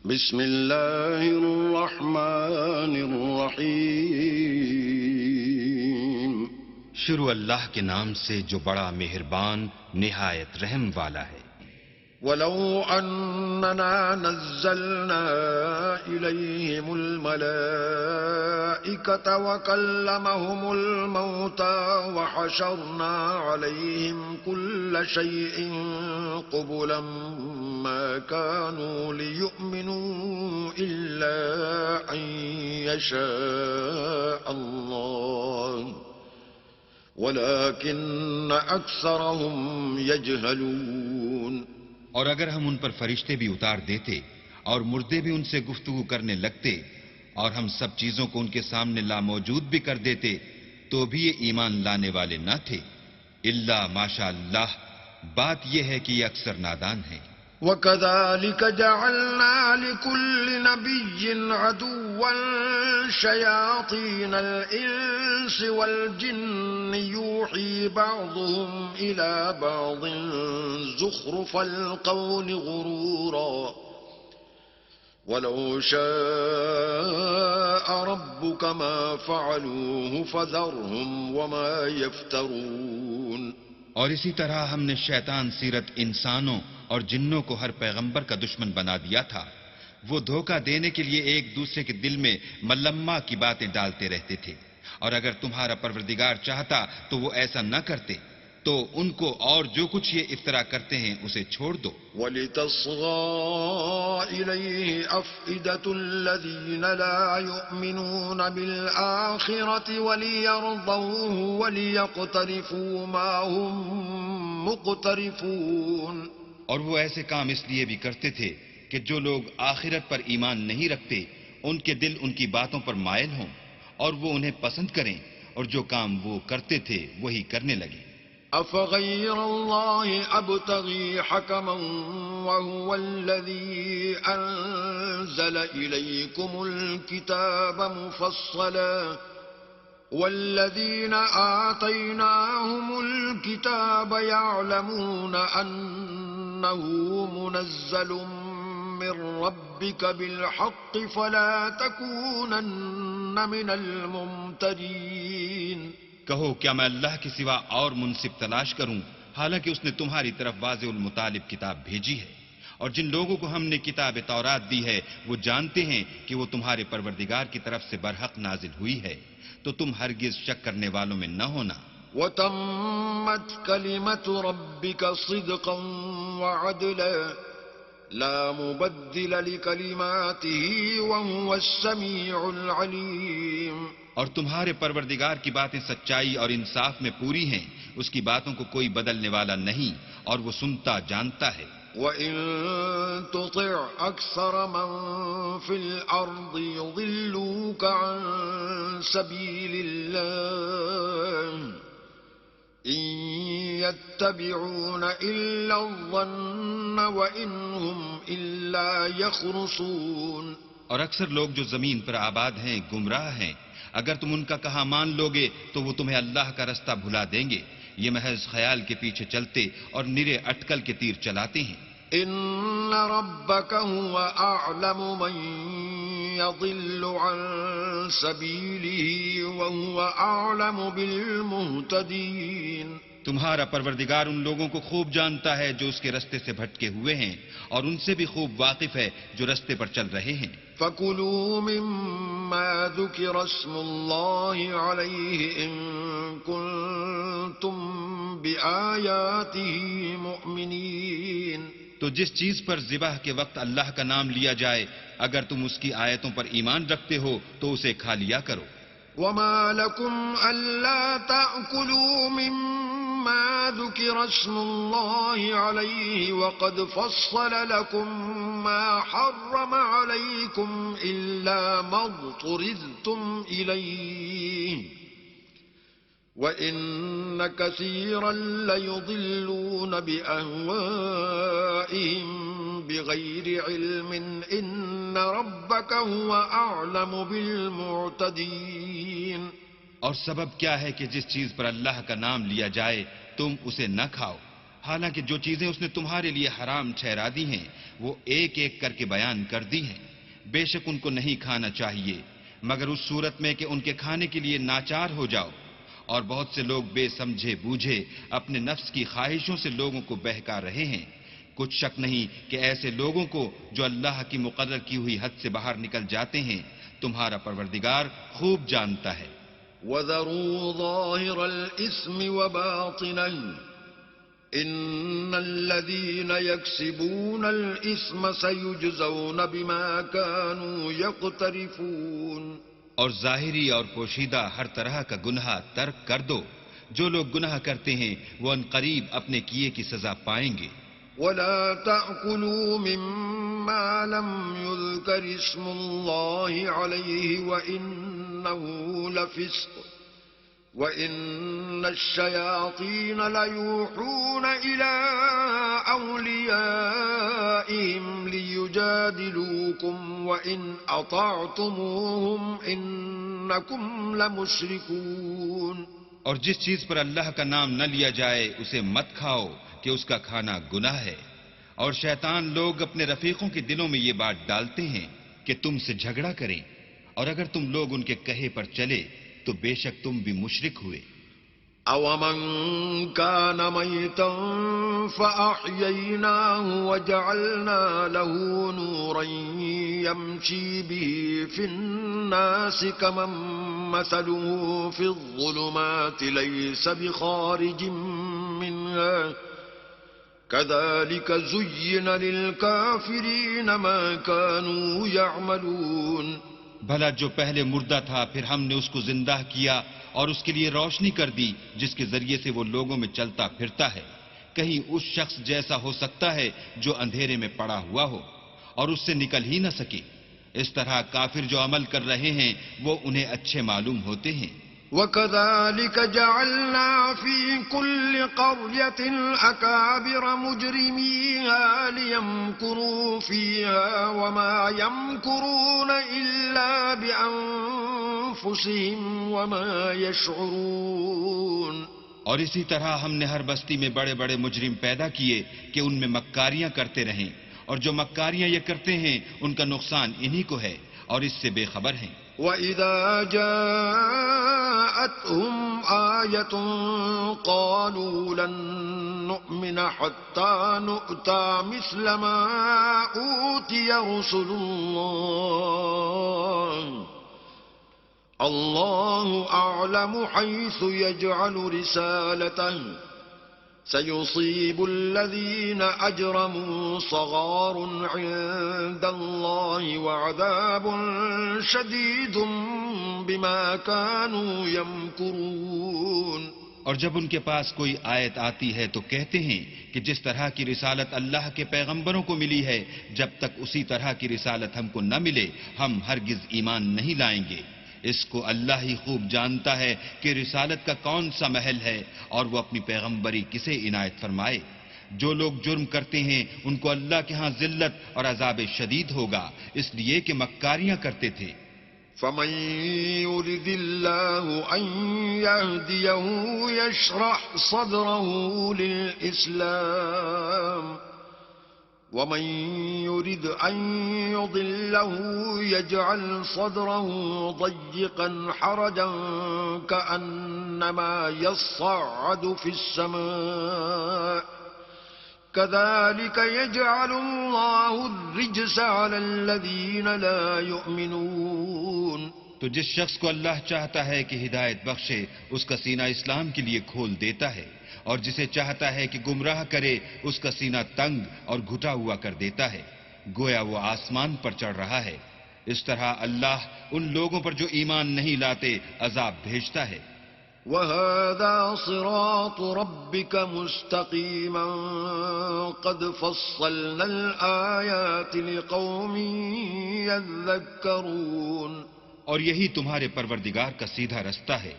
بسم اللہ الرحمن الرحیم. شروع اللہ کے نام سے جو بڑا مہربان نہایت رحم والا ہے. وَلَوْ أَنَّنَا نَزَّلْنَا إِلَيْهِمُ الْمَلَائِكَةَ وَكَلَّمَهُمُ الْمَوْتَى وَحَشَرْنَا عَلَيْهِمْ كُلَّ شَيْءٍ قُبُلًا مَا كَانُوا لِيُؤْمِنُوا إِلَّا أَن يَشَاءَ اللَّهُ وَلَكِنَّ أَكْثَرَهُمْ يَجْهَلُونَ. اور اگر ہم ان پر فرشتے بھی اتار دیتے اور مردے بھی ان سے گفتگو کرنے لگتے اور ہم سب چیزوں کو ان کے سامنے لاموجود بھی کر دیتے تو بھی یہ ایمان لانے والے نہ تھے الا ماشاء اللہ. بات یہ ہے کہ یہ اکثر نادان ہیں. وَكَذَلِكَ جَعَلْنَا لِكُلِّ نَبِيٍّ عَدُوًّا شَيَاطِينَ الْإِنسِ وَالْجِنِّ يُوحِي بَعْضُهُمْ إِلَى بَعْضٍ زُخْرُفَ الْقَوْلِ غُرُورًا وَلَوْ شَاءَ رَبُّكَ مَا فَعَلُوهُ فَذَرْهُمْ وَمَا يَفْتَرُونَ. اور اسی طرح ہم نے شیطان سیرت انسانوں اور جنوں کو ہر پیغمبر کا دشمن بنا دیا تھا. وہ دھوکہ دینے کے لیے ایک دوسرے کے دل میں ملمہ کی باتیں ڈالتے رہتے تھے اور اگر تمہارا پروردگار چاہتا تو وہ ایسا نہ کرتے. تو ان کو اور جو کچھ یہ افطرا کرتے ہیں اسے چھوڑ دو. وَلِتَصْغَىٰ إِلَيْهِ أَفْئِدَةُ الَّذِينَ لَا يُؤْمِنُونَ بِالْآخِرَةِ وَلِيَرْضَوْهُ وَلِيَقْتَرِفُوا مَا هُم مُقْتَرِفُونَ. اور وہ ایسے کام اس لیے بھی کرتے تھے کہ جو لوگ آخرت پر ایمان نہیں رکھتے ان کے دل ان کی باتوں پر مائل ہوں اور وہ انہیں پسند کریں اور جو کام وہ کرتے تھے وہی کرنے لگے. أَفَغَيْرَ اللَّهِ أَبْتَغِي حَكَمًا وَهُوَ الَّذِي أَنزَلَ إِلَيْكُمُ الْكِتَابَ مُفَصَّلًا وَالَّذِينَ آتَيْنَاهُمُ الْكِتَابَ يَعْلَمُونَ أَنَّهُ مُنَزَّلٌ مِّن رَّبِّكَ بِالْحَقِّ فَلَا تَكُونَنَّ مِنَ الْمُمْتَرِينَ. کہو کیا میں اللہ کے سوا اور منصف تلاش کروں حالانکہ اس نے تمہاری طرف واضح المطالب کتاب بھیجی ہے. اور جن لوگوں کو ہم نے کتاب تورات دی ہے وہ جانتے ہیں کہ وہ تمہارے پروردگار کی طرف سے برحق نازل ہوئی ہے تو تم ہرگز شک کرنے والوں میں نہ ہونا. وَتَمَّتْ كَلِمَةُ رَبِّكَ صِدْقًا وَعَدْلًا لَا مُبَدِّلَ لِكَلِمَاتِهِ وَهُوَ السَّمِيعُ الْعَلِيمُ. اور تمہارے پروردگار کی باتیں سچائی اور انصاف میں پوری ہیں. اس کی باتوں کو کوئی بدلنے والا نہیں اور وہ سنتا جانتا ہے. وَإِن تُطِعْ أَكْثَرَ مَن فِي الْأَرْضِ يُضِلُّوكَ عَن سَبِيلِ اللَّهِ إِن يَتَّبِعُونَ إِلَّا الظَّنَّ وَإِنْ هُمْ إِلَّا يَخْرُصُونَ. اور اکثر لوگ جو زمین پر آباد ہیں گمراہ ہیں. اگر تم ان کا کہا مان لوگے تو وہ تمہیں اللہ کا رستہ بھلا دیں گے. یہ محض خیال کے پیچھے چلتے اور نرے اٹکل کے تیر چلاتے ہیں. ان ربک هو اعلم من يضل عن سبیلہ وهو اعلم بالمہتدین. تمہارا پروردگار ان لوگوں کو خوب جانتا ہے جو اس کے رستے سے بھٹکے ہوئے ہیں اور ان سے بھی خوب واقف ہے جو رستے پر چل رہے ہیں. فَكُلُوا مِمَّا ذُكِرَ اسْمُ اللَّهِ عَلَيْهِ إِن كُنتُم بِآيَاتِهِ مُؤْمِنِينَ. تو جس چیز پر ذبح کے وقت اللہ کا نام لیا جائے اگر تم اس کی آیتوں پر ایمان رکھتے ہو تو اسے کھا لیا کرو. وَمَا لَكُمْ أَلَّا تَأْكُلُوا مِمَّا ذُكِرَ اسْمُ اللَّهِ عَلَيْهِ وَقَدْ فَصَّلَ لَكُم مَّا حَرَّمَ عَلَيْكُمْ إِلَّا مَا اضْطُرِرْتُمْ إِلَيْهِ وَإِنَّ كَثِيرًا لَّيُضِلُّونَ بِأَهْوَائِهِم بِغَيْرِ عِلْمٍ إِنَّ رَبَّكَ هُوَ أَعْلَمُ بِالْمُعْتَدِينَ. اور سبب کیا ہے کہ جس چیز پر اللہ کا نام لیا جائے تم اسے نہ کھاؤ حالانکہ جو چیزیں اس نے تمہارے لیے حرام ٹھہرا دی ہیں وہ ایک ایک کر کے بیان کر دی ہیں. بے شک ان کو نہیں کھانا چاہیے مگر اس صورت میں کہ ان کے کھانے کے لیے ناچار ہو جاؤ، اور بہت سے لوگ بے سمجھے بوجھے اپنے نفس کی خواہشوں سے لوگوں کو بہکا رہے ہیں. کچھ شک نہیں کہ ایسے لوگوں کو جو اللہ کی مقرر کی ہوئی حد سے باہر نکل جاتے ہیں تمہارا پروردگار خوب جانتا ہے. وَذَرُوا ظَاهِرَ الْإِثْمِ وَبَاطِنَهُ إِنَّ الَّذِينَ يَكْسِبُونَ الْإِثْمَ سَيُجْزَوْنَ بِمَا كَانُوا يَقْتَرِفُونَ. اور ظاہری اور پوشیدہ ہر طرح کا گناہ ترک کر دو. جو لوگ گناہ کرتے ہیں وہ عنقریب اپنے کیے کی سزا پائیں گے. وَلَا تَأْكُلُوا مِمَّا لَمْ يُذْكَرِ اسْمُ اللَّهِ عَلَيْهِ وَإِنَّهُ لَفِسْقٌ وَإِنَّ الشَّيَاطِينَ لَيُوحُونَ إِلَىٰ أَوْلِيَائِهِمْ لِيُجَادِلُوكُمْ وَإِنْ أَطَعْتُمُوهُمْ إِنَّكُمْ لَمُشْرِكُونَ. اور جس چیز پر اللہ کا نام نہ لیا جائے اسے مت کھاؤ کہ اس کا کھانا گناہ ہے. اور شیطان لوگ اپنے رفیقوں کے دلوں میں یہ بات ڈالتے ہیں کہ تم سے جھگڑا کریں، اور اگر تم لوگ ان کے کہے پر چلے تو بے شک تم بھی مشرک ہوئے. أَوَمَنْ كَانَ مَيْتًا فَأَحْيَيْنَاهُ وَجَعَلْنَا لَهُ نُورًا يَمْشِي بِهِ فِي النَّاسِ كَمَنْ مَثَلُهُ فِي الظُّلُمَاتِ لَيْسَ بِخَارِجٍ مِّنْهَا كَذَلِكَ زُيِّنَ لِلْكَافِرِينَ مَا كَانُوا يَعْمَلُونَ. بھلا جو پہلے مردہ تھا پھر ہم نے اس کو زندہ کیا اور اس کے لیے روشنی کر دی جس کے ذریعے سے وہ لوگوں میں چلتا پھرتا ہے. کہیں اس شخص جیسا ہو سکتا ہے جو اندھیرے میں پڑا ہوا ہو اور اس سے نکل ہی نہ سکے. اس طرح کافر جو عمل کر رہے ہیں وہ انہیں اچھے معلوم ہوتے ہیں. وَكَذَلِكَ جَعَلْنَا فِي كُلِّ قَرْيَةٍ أَكَابِرَ مُجْرِمِيهَا لِيَمْكُرُوا فِيهَا وَمَا يَمْكُرُونَ إِلَّا بِأَنفُسِهِمْ وَمَا يَشْعُرُونَ. اور اسی طرح ہم نے ہر بستی میں بڑے بڑے مجرم پیدا کیے کہ ان میں مکاریاں کرتے رہیں، اور جو مکاریاں یہ کرتے ہیں ان کا نقصان انہی کو ہے اور اس سے بے خبر ہیں. وَإِذَا جَاءَتْهُمْ آيَةٌ قَالُوا لَن نُّؤْمِنَ حَتَّىٰ نُؤْتَىٰ مِثْلَ مَا أُوتِيَ رُسُلُ اللَّهِ اللَّهُ أَعْلَمُ حَيْثُ يَجْعَلُ رِسَالَتَهُ سَيُصِيبُ الَّذِينَ أَجْرَمُوا صَغَارٌ عِندَ اللَّهِ وَعَذَابٌ شَدِيدٌ بِمَا كَانُوا يَمْكُرُونَ. اور جب ان کے پاس کوئی آیت آتی ہے تو کہتے ہیں کہ جس طرح کی رسالت اللہ کے پیغمبروں کو ملی ہے جب تک اسی طرح کی رسالت ہم کو نہ ملے ہم ہرگز ایمان نہیں لائیں گے. اس کو اللہ ہی خوب جانتا ہے کہ رسالت کا کون سا محل ہے اور وہ اپنی پیغمبری کسے عنایت فرمائے. جو لوگ جرم کرتے ہیں ان کو اللہ کے ہاں ذلت اور عذاب شدید ہوگا اس لیے کہ مکاریاں کرتے تھے. فَمَن يُرِدِ اللَّهُ أَن يَهْدِيَهُ يَشْرَحْ صَدْرَهُ لِلْإِسْلَامِ وَمَن يُرِدْ أَن يُضِلَّهُ يَجْعَلْ صَدْرَهُ ضَيِّقًا حَرَجًا كَأَنَّمَا يَصَّعَّدُ فِي السَّمَاءِ كَذَلِكَ يَجْعَلُ اللَّهُ الرِّجْسَ عَلَى الَّذِينَ لَا يُؤْمِنُونَ. تو جس شخص کو اللہ چاہتا ہے کہ ہدایت بخشے اس کا سینہ اسلام کے لیے کھول دیتا ہے، اور جسے چاہتا ہے کہ گمراہ کرے اس کا سینہ تنگ اور گھٹا ہوا کر دیتا ہے گویا وہ آسمان پر چڑھ رہا ہے. اس طرح اللہ ان لوگوں پر جو ایمان نہیں لاتے عذاب بھیجتا ہے. وَهَذَا صِرَاطُ رَبِّكَ مُسْتَقِيمًا قَدْ فَصَّلْنَا الْآيَاتِ لِقَوْمٍ يَذَّكَّرُونَ. اور یہی تمہارے پروردگار کا سیدھا رستہ ہے.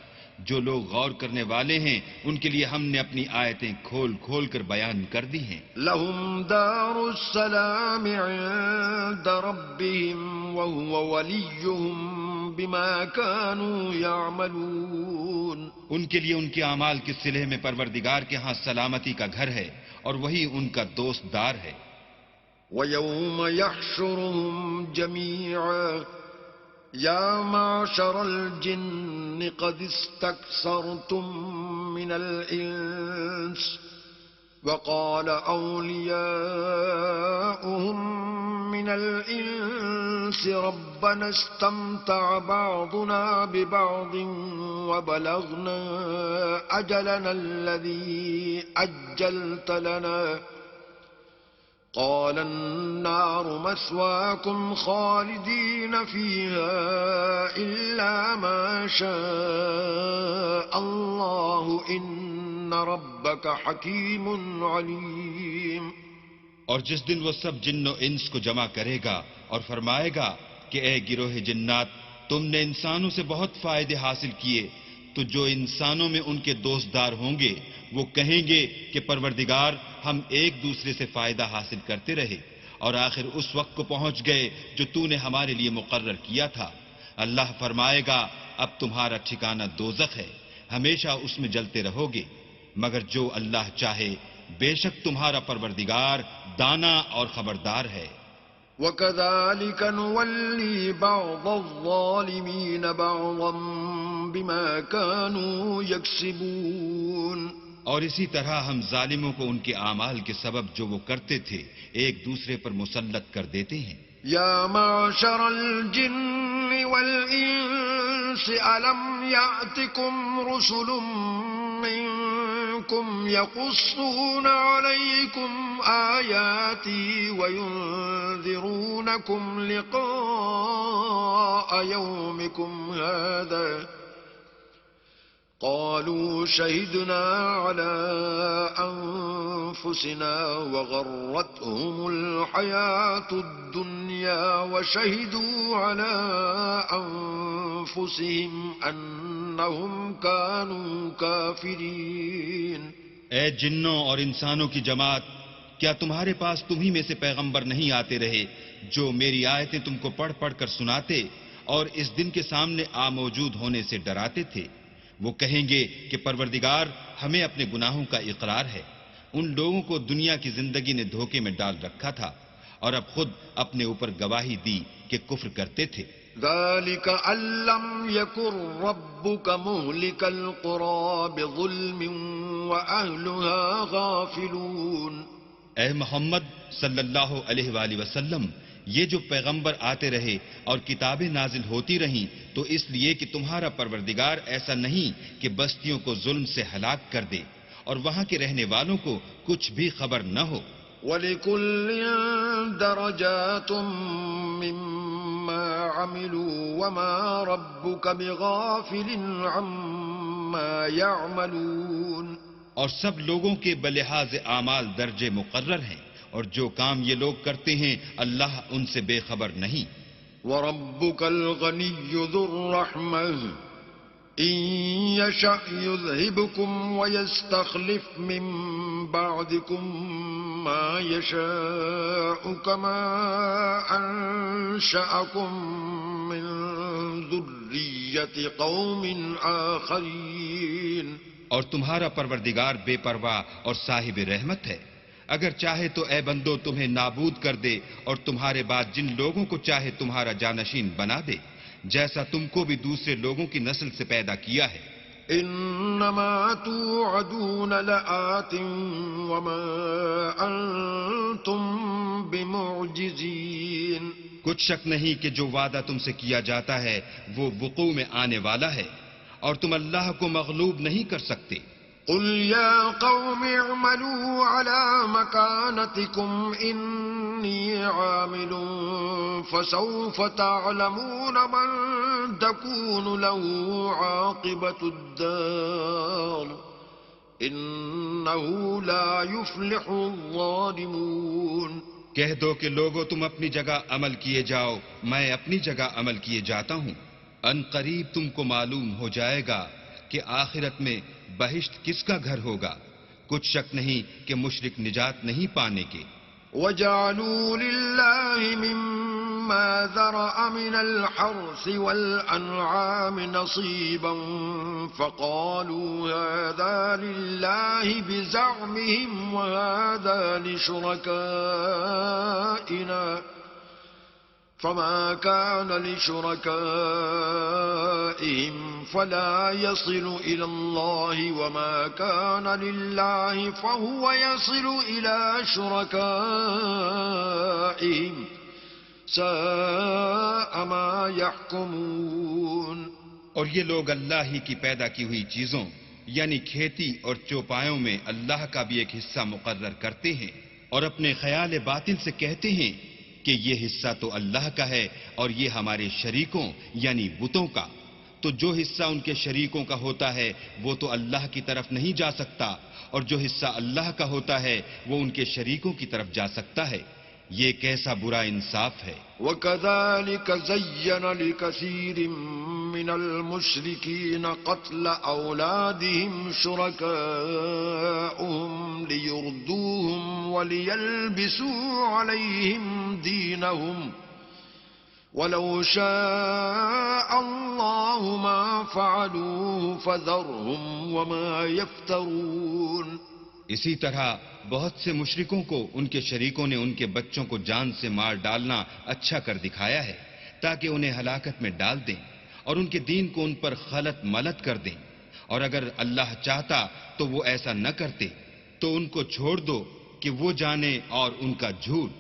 جو لوگ غور کرنے والے ہیں ان کے لیے ہم نے اپنی آیتیں کھول کھول کر بیان کر دی ہیں. لَهُمْ دَارُ السَّلَامِ عِندَ رَبِّهِمْ وَهُوَ وَلِيُّهُمْ بما كانوا يعملون ان کے لیے ان کے اعمال کے صلح میں پروردگار کے ہاں سلامتی کا گھر ہے اور وہی ان کا دوست دار ہے. ويوم يحشرهم جميعا يا معشر الجن قد استكثرتم من الإنس وقال أولياؤهم من الإنس ربنا استمتع بعضنا ببعض وبلغنا أجلنا الذي أجلت لنا قال النار مثواكم خالدين فيها إلا ما شاء الله إن ربك حكيم عليم. اور جس دن وہ سب جن و انس کو جمع کرے گا اور فرمائے گا کہ اے گروہ جنات، تم نے انسانوں سے بہت فائدے حاصل کیے، تو جو انسانوں میں ان کے دوستدار ہوں گے وہ کہیں گے کہ پروردگار ہم ایک دوسرے سے فائدہ حاصل کرتے رہے اور آخر اس وقت کو پہنچ گئے جو تو نے ہمارے لیے مقرر کیا تھا. اللہ فرمائے گا اب تمہارا ٹھکانہ دوزخ ہے، ہمیشہ اس میں جلتے رہو گے، مگر جو اللہ چاہے بے شک تمہارا پروردگار دانا اور خبردار ہے. وَكَذَلِكَ نُوَلِّي بَعْضَ الظَّالِمِينَ بَعْضًا بِمَا كَانُوا يَكْسِبُونَ. اور اسی طرح ہم ظالموں کو ان کے اعمال کے سبب جو وہ کرتے تھے ایک دوسرے پر مسلط کر دیتے ہیں. يَا مَعْشَرَ الْجِنِّ وَالْإِنسِ أَلَمْ يَأْتِكُمْ رُسُلٌ منكم يقصون عليكم آياتي وينذرونكم لقاء يومكم هذا قالوا شهدنا على أنفسنا وغرتهم الحياة الدنيا وشهدوا على أنفسهم أنهم كانوا كافرين. اے جنوں اور انسانوں کی جماعت، کیا تمہارے پاس تمہیں میں سے پیغمبر نہیں آتے رہے جو میری آیتیں تم کو پڑھ پڑھ کر سناتے اور اس دن کے سامنے موجود ہونے سے ڈراتے تھے؟ وہ کہیں گے کہ پروردگار ہمیں اپنے گناہوں کا اقرار ہے، ان لوگوں کو دنیا کی زندگی نے دھوکے میں ڈال رکھا تھا اور اب خود اپنے اوپر گواہی دی کہ کفر کرتے تھے. ذلك أن لم يكن ربك مهلك القرى بظلم وأهلها غافلون. اے محمد صلی اللہ علیہ وآلہ وسلم، یہ جو پیغمبر آتے رہے اور کتابیں نازل ہوتی رہیں تو اس لیے کہ تمہارا پروردگار ایسا نہیں کہ بستیوں کو ظلم سے ہلاک کر دے اور وہاں کے رہنے والوں کو کچھ بھی خبر نہ ہو. وَلِكُلٍّ دَرَجَاتٌ مِّمَّا عَمِلُوا وَمَا رَبُّكَ بِغَافِلٍ عَمَّا يَعْمَلُونَ. اور سب لوگوں کے بلحاظ اعمال درجے مقرر ہیں اور جو کام یہ لوگ کرتے ہیں اللہ ان سے بے خبر نہیں. وَرَبُّكَ الْغَنِيُّ ذُو الرَّحْمَةِ إِن يَشَأْ يُذْهِبْكُمْ وَيَسْتَخْلِفْ مِن بَعْدِكُم مَّا يَشَاءُ كَمَا أَنشَأَكُم مِّن ذُرِّيَّةِ قَوْمٍ آخَرِينَ. اور تمہارا پروردگار بے پرواہ اور صاحب رحمت ہے، اگر چاہے تو اے بندو تمہیں نابود کر دے اور تمہارے بعد جن لوگوں کو چاہے تمہارا جانشین بنا دے، جیسا تم کو بھی دوسرے لوگوں کی نسل سے پیدا کیا ہے. انما توعدون لآت وما انتم بمعجزین. کچھ شک نہیں کہ جو وعدہ تم سے کیا جاتا ہے وہ وقوع میں آنے والا ہے اور تم اللہ کو مغلوب نہیں کر سکتے. قل يا قوم اعملوا على مكانتكم إني عامل فسوف تعلمون من تكون له عاقبة الدار إنه لا يفلح الظالمون. کہہ دو کہ لوگو تم اپنی جگہ عمل کیے جاؤ، میں اپنی جگہ عمل کیے جاتا ہوں. ان قریب تم کو معلوم ہو جائے گا کہ آخرت میں بہشت کس کا گھر ہوگا. کچھ شک نہیں کہ مشرک نجات نہیں پانے کے. وَجَعَلُوا لِلَّهِ مِمَّا مما ذرأ من الحرث والأنعام نصيبا فقالوا هذا لله بزعمهم وهذا لشركائنا فما كان لشركائهم فلا يصل إلى الله وما كان لله فهو يصل إلى شركائهم ساء ما يحكمون. اور یہ لوگ اللہ ہی کی پیدا کی ہوئی چیزوں یعنی کھیتی اور چوپایوں میں اللہ کا بھی ایک حصہ مقرر کرتے ہیں اور اپنے خیال باطل سے کہتے ہیں کہ یہ حصہ تو اللہ کا ہے اور یہ ہمارے شریکوں یعنی بتوں کا. تو جو حصہ ان کے شریکوں کا ہوتا ہے وہ تو اللہ کی طرف نہیں جا سکتا اور جو حصہ اللہ کا ہوتا ہے وہ ان کے شریکوں کی طرف جا سکتا ہے. یہ کیسا برا انصاف ہے. وَكَذَلِكَ زَيَّنَ لِكَثِيرٍ مِّنَ الْمُشْرِكِينَ قَتْلَ أَوْلَادِهِمْ شُرَكَاؤُهُمْ لِيُرْدُوهُمْ وَلِيَلْبِسُوا عَلَيْهِمْ دِينَهُمْ وَلَوْ شَاءَ اللَّهُ مَا فَعَلُوهُ فَذَرْهُمْ وَمَا يَفْتَرُونَ. اسی طرح بہت سے مشرکوں کو ان کے شریکوں نے ان کے بچوں کو جان سے مار ڈالنا اچھا کر دکھایا ہے تاکہ انہیں ہلاکت میں ڈال دیں اور ان کے دین کو ان پر خلط ملط کر دیں. اور اگر اللہ چاہتا تو وہ ایسا نہ کرتے. تو ان کو چھوڑ دو کہ وہ جانے اور ان کا جھوٹ.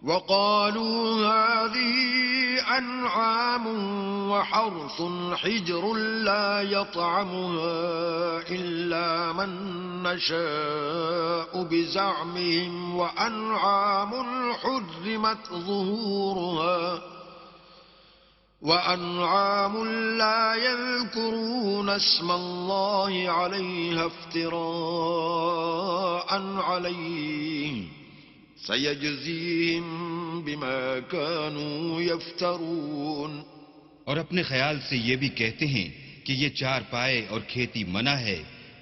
وَقَالُوا هَذِهِ أَنْعَامٌ وَحَرْثٌ حِجْرٌ لَا يَطْعَمُهَا إِلَّا مَن نَّشَاءُ بِزَعْمِهِمْ وَأَنْعَامٌ حُرِّمَتْ ظُهُورُهَا وَأَنْعَامٌ لَا يَذْكُرُونَ اسْمَ اللَّهِ عَلَيْهَا افْتِرَاءً عَلَيْهِ سَيَجْزِيهِمْ بِمَا كَانُوا يَفْتَرُونَ. اور اپنے خیال سے یہ بھی کہتے ہیں کہ یہ چار پائے اور کھیتی منع ہے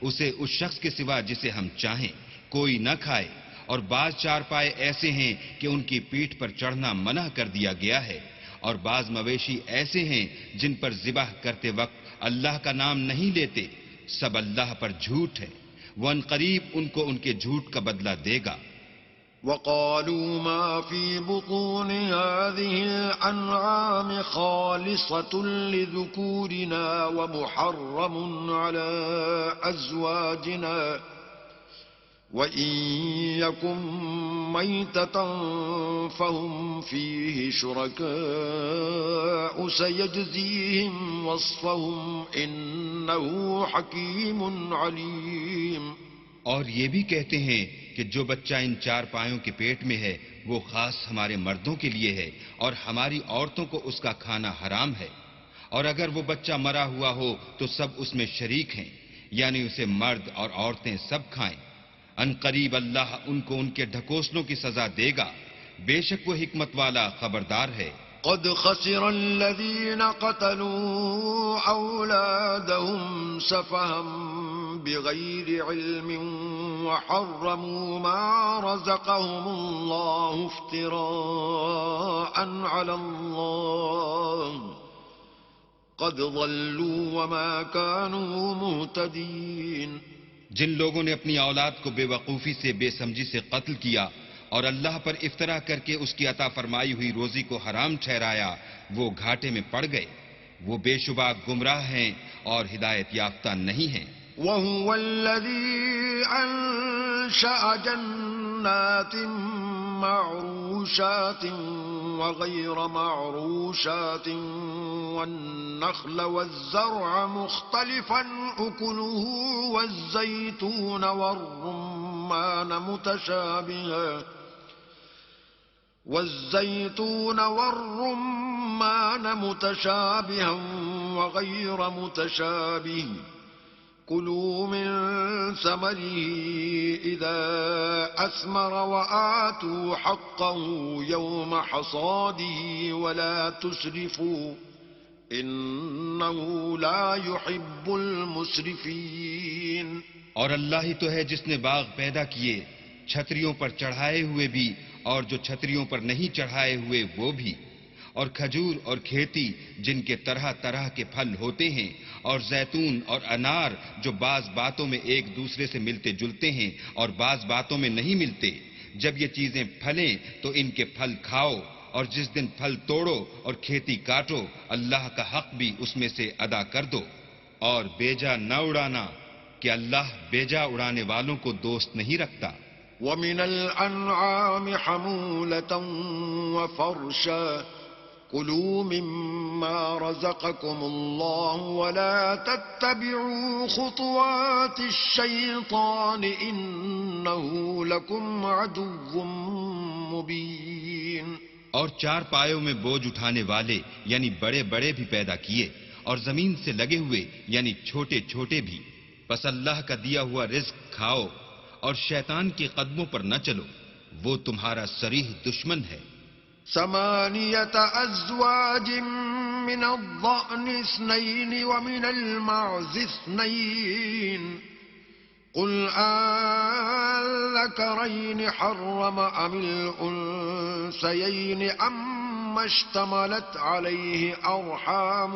اسے اس شخص کے سوا جسے ہم چاہیں کوئی نہ کھائے. اور بعض چار پائے ایسے ہیں کہ ان کی پیٹھ پر چڑھنا منع کر دیا گیا ہے اور بعض مویشی ایسے ہیں جن پر ذبح کرتے وقت اللہ کا نام نہیں لیتے. سب اللہ پر جھوٹ ہے. وہ عنقریب ان کو ان کے جھوٹ کا بدلہ دے گا. وَقَالُوا مَا فِي بُطُونِ هَٰذِهِ الْأَنْعَامِ خَالِصَةٌ لِّذُكُورِنَا وَمُحَرَّمٌ عَلَىٰ أَزْوَاجِنَا وَإِن يَكُن مَّيْتَةً فَهُمْ فِيهِ شُرَكَاءُ سَيَجْزِيهِمْ وَصْفَهُمْ إِنَّهُ حَكِيمٌ عَلِيمٌ. اور یہ بھی کہتے ہیں کہ جو بچہ ان چار پایوں کے پیٹ میں ہے وہ خاص ہمارے مردوں کے لیے ہے اور ہماری عورتوں کو اس کا کھانا حرام ہے. اور اگر وہ بچہ مرا ہوا ہو تو سب اس میں شریک ہیں یعنی اسے مرد اور عورتیں سب کھائیں. عنقریب اللہ ان کو ان کے ڈھکوسلوں کی سزا دے گا. بے شک وہ حکمت والا خبردار ہے. قد خسر الذين قتلوا أولادهم سفها بغير علم وحرموا ما رزقهم الله افتراء على الله قد ضلوا وما كانوا مهتدين. جن لوگوں نے اپنی اولاد کو بے وقوفی سے بے سمجھی سے قتل کیا اور اللہ پر افطرا کر کے اس کی عطا فرمائی ہوئی روزی کو حرام ٹھہرایا وہ گھاٹے میں پڑ گئے. وہ بے شبہ گمراہ ہیں اور ہدایت یافتہ نہیں ہیں. وَهُوَ الَّذِي أَنشَأَ جَنَّاتٍ مَّعْرُوشَاتٍ وَغَيْرَ مَعْرُوشَاتٍ وَالنَّخْلَ وَالزَّرْعَ مُخْتَلِفًا أُكُلُهُ وَالزَّيْتُونَ وَالرُّمَّانَ مُتَشَابِهًا وَغَيْرَ مُتَشَابِهٍ كُلُوا مِن ثَمَرِهِ إِذَا أَثْمَرَ وَآتُوا حَقَّهُ يَوْمَ حَصَادِهِ وَلَا تُسْرِفُوا إِنَّهُ لَا يُحِبُّ الْمُسْرِفِينَ. اور اللہ ہی تو ہے جس نے باغ پیدا کیے چھتریوں پر چڑھائے ہوئے بھی اور جو چھتریوں پر نہیں چڑھائے ہوئے وہ بھی. اور کھجور اور کھیتی جن کے طرح طرح کے پھل ہوتے ہیں، اور زیتون اور انار جو بعض باتوں میں ایک دوسرے سے ملتے جلتے ہیں اور بعض باتوں میں نہیں ملتے، جب یہ چیزیں پھلیں تو ان کے پھل کھاؤ، اور جس دن پھل توڑو اور کھیتی کاٹو اللہ کا حق بھی اس میں سے ادا کر دو، اور بیجا نہ اڑانا کہ اللہ بیجا اڑانے والوں کو دوست نہیں رکھتا۔ ومن الأنعام حمولة وفرشا كلوا مما رزقكم الله ولا تتبعوا خطوات الشيطان إنه لكم عدو مبين۔ اور چار پایوں میں بوجھ اٹھانے والے یعنی بڑے بڑے بھی پیدا کیے، اور زمین سے لگے ہوئے یعنی چھوٹے چھوٹے بھی، پس اللہ کا دیا ہوا رزق کھاؤ اور شیطان کے قدموں پر نہ چلو، وہ تمہارا صریح دشمن ہے۔ 8 أزواج من الضأن 2 ومن المعز 2 قل أذكرين حرم أم الأنثيين أما اشتملت عليه أرحام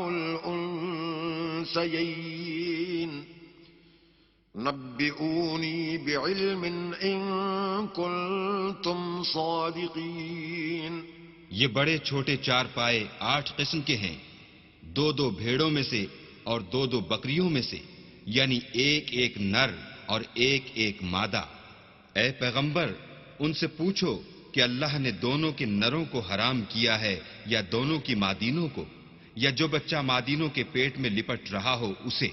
الأنثيين نبئوني بعلم إن كنتم صادقين۔ یہ بڑے چھوٹے چار پائے 8 قسم کے ہیں، 2 بھیڑوں میں سے اور 2 بکریوں میں سے، یعنی ایک نر اور ایک مادہ۔ اے پیغمبر، ان سے پوچھو کہ اللہ نے دونوں کے نروں کو حرام کیا ہے یا دونوں کی مادینوں کو، یا جو بچہ مادینوں کے پیٹ میں لپٹ رہا ہو اسے؟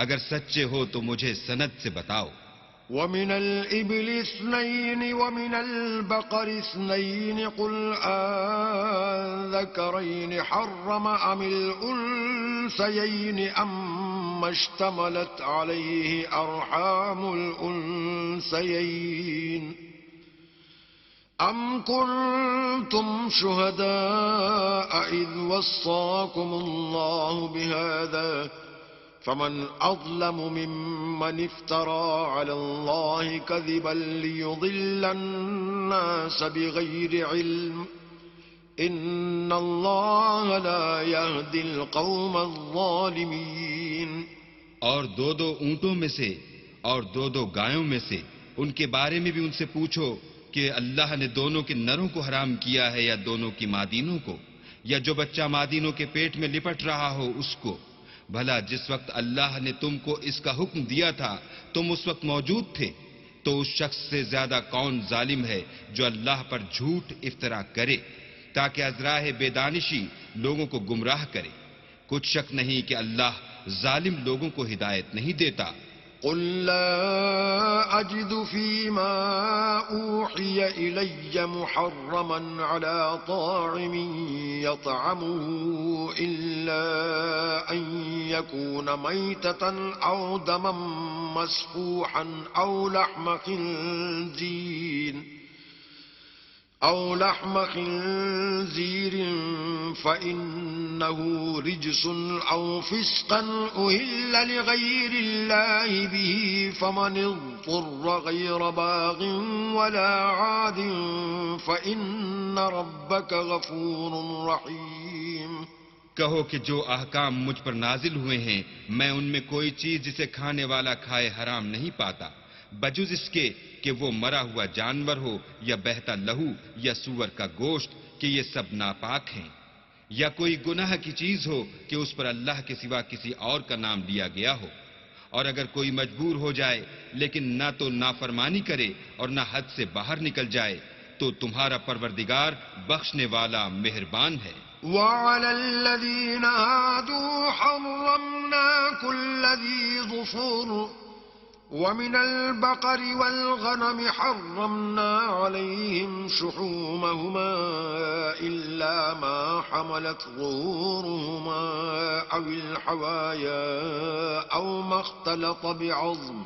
اگر سچے ہو تو مجھے سند سے بتاؤ۔ ومن الإبل 2 ومن البقر 2 قل أذكرين حرم أم الأنثيين أما اشتملت عليه أرحام الأنثيين أم كنتم شهداء إذ وصاكم الله بهذا فمن أظلم ممن افترى على الله كذبا ليضل الناس بغير علم إن الله لا يهدي القوم الظالمين۔ اور 2 اونٹوں میں سے اور 2 گایوں میں سے ان کے بارے میں بھی ان سے پوچھو کہ اللہ نے دونوں کے نروں کو حرام کیا ہے یا دونوں کی مادینوں کو، یا جو بچہ مادینوں کے پیٹ میں لپٹ رہا ہو اس کو؟ بھلا جس وقت اللہ نے تم کو اس کا حکم دیا تھا تم اس وقت موجود تھے، تو اس شخص سے زیادہ کون ظالم ہے جو اللہ پر جھوٹ افترا کرے تاکہ از راہ بے دانشی لوگوں کو گمراہ کرے؟ کچھ شک نہیں کہ اللہ ظالم لوگوں کو ہدایت نہیں دیتا۔ قل لا أجد فيما أوحي إلي محرما على طاعم يطعمه إلا أن يكون ميتة أو دما مسفوحا أو لحم خنزير فإنه رجس أو فسقا أهل لغير الله به فمن اضطر غير باغ ولا عاد فإن ربك غفور رحيم۔ کہو کہ جو احکام مجھ پر نازل ہوئے ہیں میں ان میں کوئی چیز جسے کھانے والا کھائے حرام نہیں پاتا، بجز اس کے کہ وہ مرا ہوا جانور ہو یا بہتا لہو یا سور کا گوشت کہ یہ سب ناپاک ہیں، یا کوئی گناہ کی چیز ہو کہ اس پر اللہ کے سوا کسی اور کا نام لیا گیا ہو، اور اگر کوئی مجبور ہو جائے لیکن نہ تو نافرمانی کرے اور نہ حد سے باہر نکل جائے تو تمہارا پروردگار بخشنے والا مہربان ہے۔ وعلى الذين هادوا حرمنا كل ذي ظفر ومن البقر والغنم حرمنا عليهم شحومهما إلا ما حملت ظهورهما أو الحوايا أو ما اختلط بعظم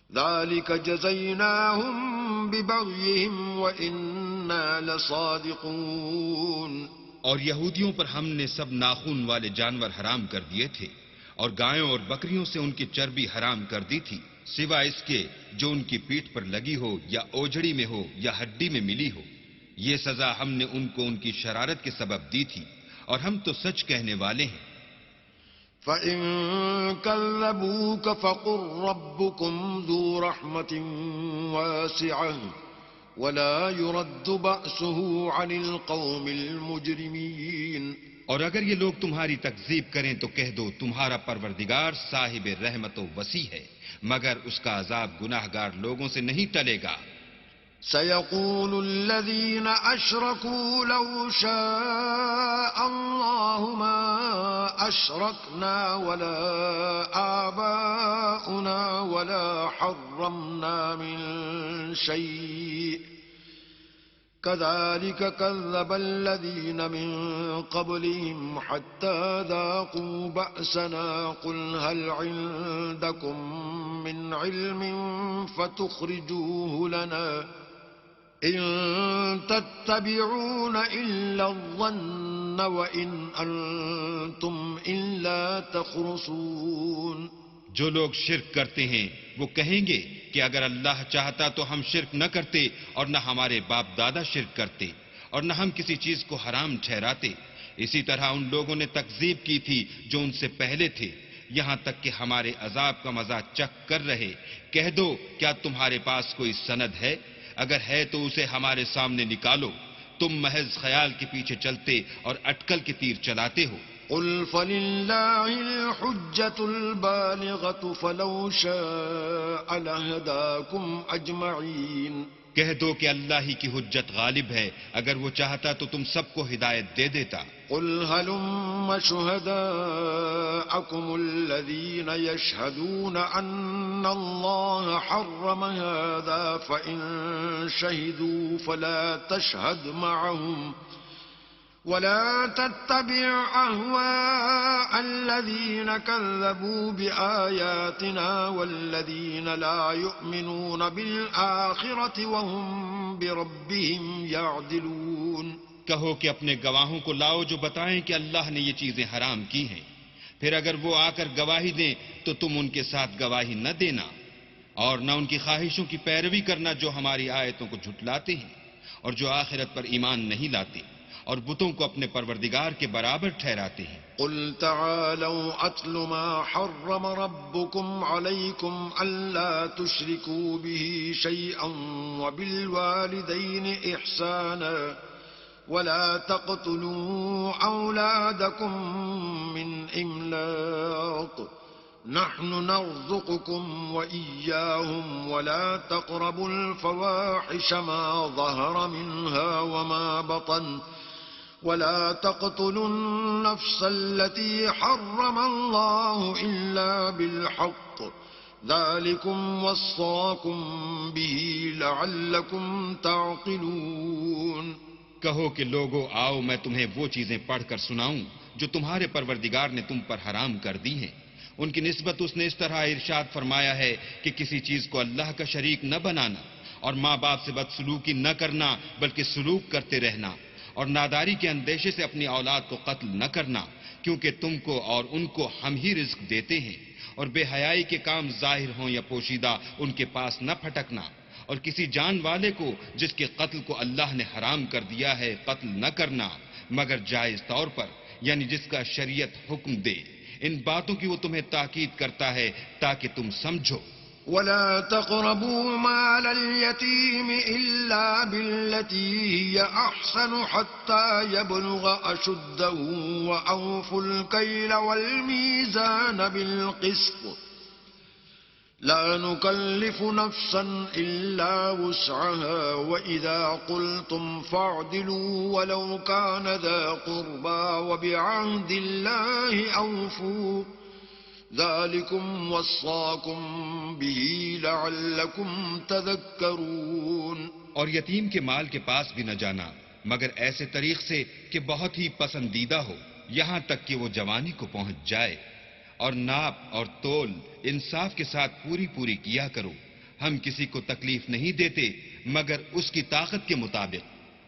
ذلك جزيناهم ببغيهم وإنا لصادقون۔ اور یہودیوں پر ہم نے سب ناخن والے جانور حرام کر دیے تھے، اور گایوں اور بکریوں سے ان کی چربی حرام کر دی تھی، سوا اس کے جو ان کی پیٹھ پر لگی ہو یا اوجڑی میں ہو یا ہڈی میں ملی ہو، یہ سزا ہم نے ان کو ان کی شرارت کے سبب دی تھی اور ہم تو سچ کہنے والے ہیں. فَإِن كَذَّبُوكَ فَقُل رَّبُّكُمْ ذُو رَحْمَةٍ وَاسِعَةٍ وَلَا يُرَدُّ بَأْسُهُ عَنِ الْقَوْمِ الْمُجْرِمِينَ. اور اگر یہ لوگ تمہاری تکذیب کریں تو کہہ دو تمہارا پروردگار صاحب رحمت و وسیع ہے، مگر اس کا عذاب گناہگار لوگوں سے نہیں ٹلے گا. سيقول الذين أشركوا لو شاء الله ما أشركنا ولا آباؤنا ولا حرمنا من شيء كذلك كذب الذين من قبلهم حتى ذاقوا بأسنا قل هل عندكم من علم فتخرجوه لنا إن تتبعون إلا الظن وإن أنتم إلا تخرصون. جو لوگ شرک کرتے ہیں وہ کہیں گے کہ اگر اللہ چاہتا تو ہم شرک نہ کرتے اور نہ ہمارے باپ دادا شرک کرتے اور نہ ہم کسی چیز کو حرام ٹھہراتے. اسی طرح ان لوگوں نے تکذیب کی تھی جو ان سے پہلے تھے، یہاں تک کہ ہمارے عذاب کا مزہ چکھ کر رہے. کہہ دو کیا تمہارے پاس کوئی سند ہے؟ اگر ہے تو اسے ہمارے سامنے نکالو. تم محض خیال کے پیچھے چلتے اور اٹکل کے تیر چلاتے ہو. قل فلله الحجة البالغة فلو شاء لهداكم أجمعين. کہہ دو کہ اللہ ہی کی حجت غالب ہے، اگر وہ چاہتا تو تم سب کو ہدایت دے دیتا. قل هلم شهداءكم الذين يشهدون أن الله حرم هذا فإن شهدوا فلا تشهد معهم ولا تتبع أهواء الذين كذبوا بآياتنا والذين لا يؤمنون بالآخرة وهم بربهم يعدلون. کہو کہ اپنے گواہوں کو لاؤ جو بتائیں کہ اللہ نے یہ چیزیں حرام کی ہیں، پھر اگر وہ آ کر گواہی دیں تو تم ان کے ساتھ گواہی نہ دینا اور نہ ان کی خواہشوں کی پیروی کرنا جو ہماری آیتوں کو جھٹلاتے ہیں اور جو آخرت پر ایمان نہیں لاتے اور بتوں کو اپنے پروردگار کے برابر ٹھہراتے ہیں. قل تعالوا أتل ما حرم ربكم عليكم ألا تشركوا به شيئا وبالوالدين إحسانا ولا تقتلوا أولادكم من إملاق نحن نرزقكم وإياهم ولا تقربوا الفواحش ما ظهر منها وما بطن ولا تقتلوا النفس التي حرم الله إلا بالحق ذلكم وصاكم به لعلكم تعقلون. کہو کہ لوگو آؤ میں تمہیں وہ چیزیں پڑھ کر سناؤں جو تمہارے پروردگار نے تم پر حرام کر دی ہیں. ان کی نسبت اس نے اس طرح ارشاد فرمایا ہے کہ کسی چیز کو اللہ کا شریک نہ بنانا اور ماں باپ سے بدسلوکی نہ کرنا بلکہ سلوک کرتے رہنا اور ناداری کے اندیشے سے اپنی اولاد کو قتل نہ کرنا، کیونکہ تم کو اور ان کو ہم ہی رزق دیتے ہیں. اور بے حیائی کے کام ظاہر ہوں یا پوشیدہ ان کے پاس نہ پھٹکنا اور کسی جان والے کو جس کے قتل کو اللہ نے حرام کر دیا ہے قتل نہ کرنا مگر جائز طور پر، یعنی جس کا شریعت حکم دے. ان باتوں کی وہ تمہیں تاکید کرتا ہے تاکہ تم سمجھو. ولا تقربوا مال اليتيم إلا بالتي هي أحسن حتى يبلغ أشده وأوفوا الكيل والميزان بالقسط لا نكلف نفسا إلا وسعها وإذا قلتم فاعدلوا ولو كان ذا قربى وبعهد الله أوفوا ذلكم وصاكم به لعلكم تذكرون. اور یتیم کے مال کے پاس بھی نہ جانا مگر ایسے طریق سے کہ بہت ہی پسندیدہ ہو یہاں تک کہ وہ جوانی کو پہنچ جائے. اور ناپ اور تول انصاف کے ساتھ پوری کیا کرو. ہم کسی کو تکلیف نہیں دیتے مگر اس کی طاقت کے مطابق.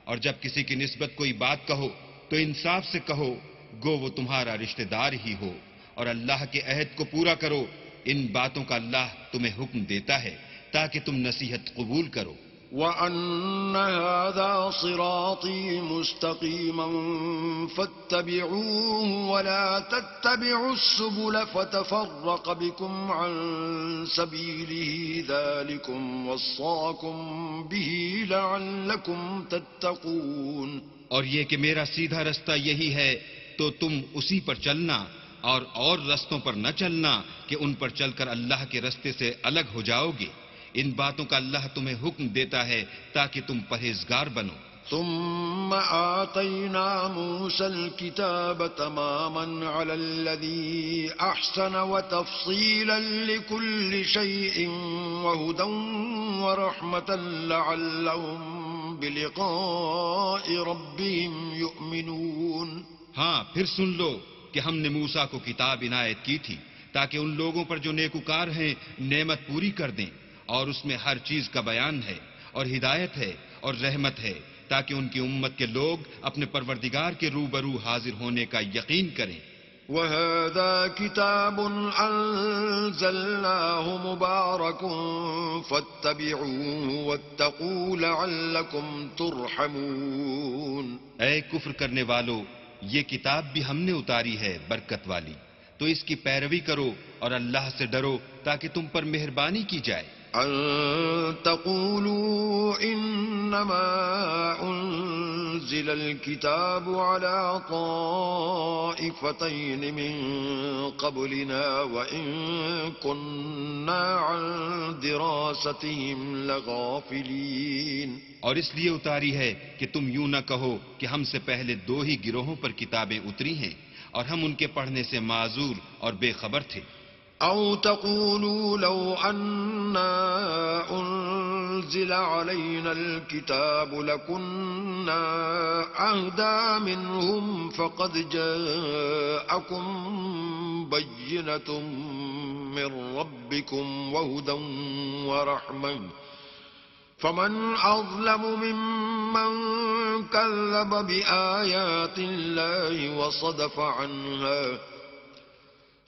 اور جب کسی کی نسبت کوئی بات کہو تو انصاف سے کہو گو وہ تمہارا رشتہ دار ہی ہو. اور اللہ کے عہد کو پورا کرو. ان باتوں کا اللہ تمہیں حکم دیتا ہے تاکہ تم نصیحت قبول کرو. وأن هذا صراطي مستقيما فاتبعوه ولا تتبعوا السبل فتفرق بكم عن سبيله ذلكم وصاكم به لعلكم تتقون. اور یہ کہ میرا سیدھا رستہ یہی ہے تو تم اسی پر چلنا اور رستوں پر نہ چلنا کہ ان پر چل کر اللہ کے رستے سے الگ ہو جاؤ گے. ان باتوں کا اللہ تمہیں حکم دیتا ہے تاکہ تم پرہیزگار بنو. ثم آتينا موسى الكتاب تماما على الذي أحسن وتفصيلا لكل شيء وهدى ورحمة لعلهم بلقاء ربهم يؤمنون. ہاں پھر سن لو کہ ہم نے موسیٰ کو کتاب عنایت کی تھی تاکہ ان لوگوں پر جو نیکوکار ہیں نعمت پوری کر دیں، اور اس میں ہر چیز کا بیان ہے اور ہدایت ہے اور رحمت ہے تاکہ ان کی امت کے لوگ اپنے پروردگار کے روبرو حاضر ہونے کا یقین کریں. وَهَذَا كِتَابٌ أَنزَلْنَاهُ مُبَارَكٌ فَاتَّبِعُوهُ وَاتَّقُوا لَعَلَّكُمْ تُرْحَمُونَ. اے کفر کرنے والو، یہ کتاب بھی ہم نے اتاری ہے برکت والی، تو اس کی پیروی کرو اور اللہ سے ڈرو تاکہ تم پر مہربانی کی جائے. أن تقولوا إنما أنزل الكتاب على طائفتين من قبلنا وإن كنا عن دراستهم لغافلين. اور اس لیے اتاری ہے کہ تم یوں نہ کہو کہ ہم سے پہلے 2 ہی گروہوں پر کتابیں اتری ہیں اور ہم ان کے پڑھنے سے معذور اور بے خبر تھے. أو تقولوا لو أنا أنزل علينا الكتاب لكنا أهدى منهم فقد جاءكم بينة من ربكم وهدى ورحمة فمن أظلم ممن كذب بآيات الله وصدف عنها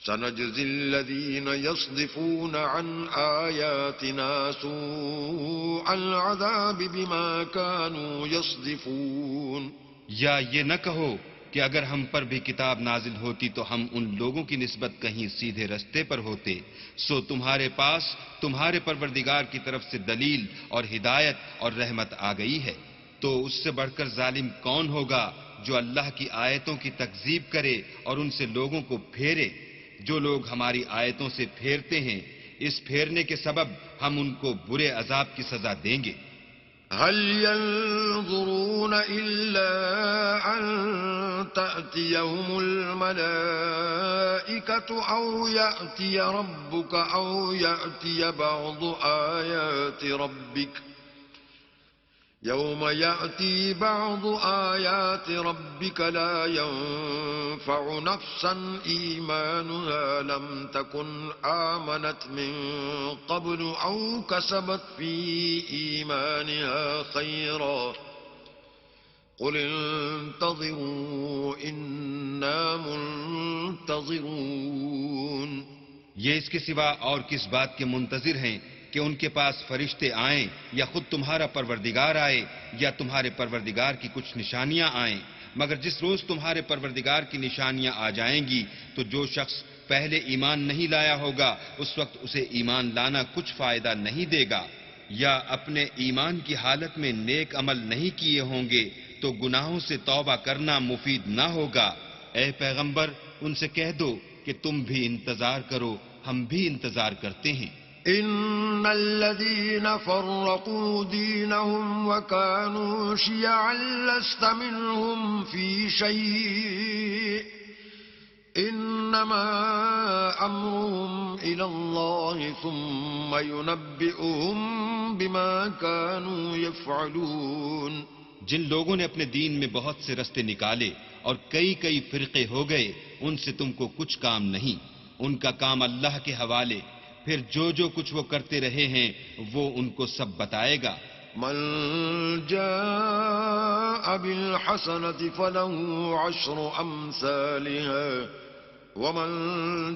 سنجزي الذين يصدفون عن آياتنا سوء العذاب بما كانوا يصدفون. یا یہ نہ کہو کہ اگر ہم پر بھی کتاب نازل ہوتی تو ہم ان لوگوں کی نسبت کہیں سیدھے رستے پر ہوتے. سو تمہارے پاس تمہارے پروردگار کی طرف سے دلیل اور ہدایت اور رحمت آ گئی ہے، تو اس سے بڑھ کر ظالم کون ہوگا جو اللہ کی آیتوں کی تکذیب کرے اور ان سے لوگوں کو پھیرے. جو لوگ ہماری آیتوں سے پھیرتے ہیں، اس پھیرنے کے سبب ہم ان کو برے عذاب کی سزا دیں گے. هل ينظرون إلا أن تأتيهم الملائكة أو يأتي ربك أو يأتي بعض آيات ربك يوم يأتي بعض آيات ربك لا ينفع نفسا إيمانها لم تكن آمنت من قبل أو كسبت في إيمانها خيرا قل انتظروا إنا منتظرون. یہ اس کے سوا اور کس بات کے منتظر ہیں کہ ان کے پاس فرشتے آئیں یا خود تمہارا پروردگار آئے یا تمہارے پروردگار کی کچھ نشانیاں آئیں، مگر جس روز تمہارے پروردگار کی نشانیاں آ جائیں گی تو جو شخص پہلے ایمان نہیں لایا ہوگا اس وقت اسے ایمان لانا کچھ فائدہ نہیں دے گا، یا اپنے ایمان کی حالت میں نیک عمل نہیں کیے ہوں گے تو گناہوں سے توبہ کرنا مفید نہ ہوگا. اے پیغمبر ان سے کہہ دو کہ تم بھی انتظار کرو، ہم بھی انتظار کرتے ہیں. إن الذين فرقوا دينهم وكانوا شيعا لست منهم في شيء إنما أمرهم إلى الله ثم ينبئهم بما كانوا يفعلون. جن لوگوں نے اپنے دین میں بہت سے رستے نکالے اور کئی فرقے ہو گئے، ان سے تم کو کچھ کام نہیں، ان کا کام اللہ کے حوالے، پھر جو کچھ وہ کرتے رہے ہیں وہ ان کو سب بتائے گا. من جاء بالحسنة فله 10 أمثالها ومن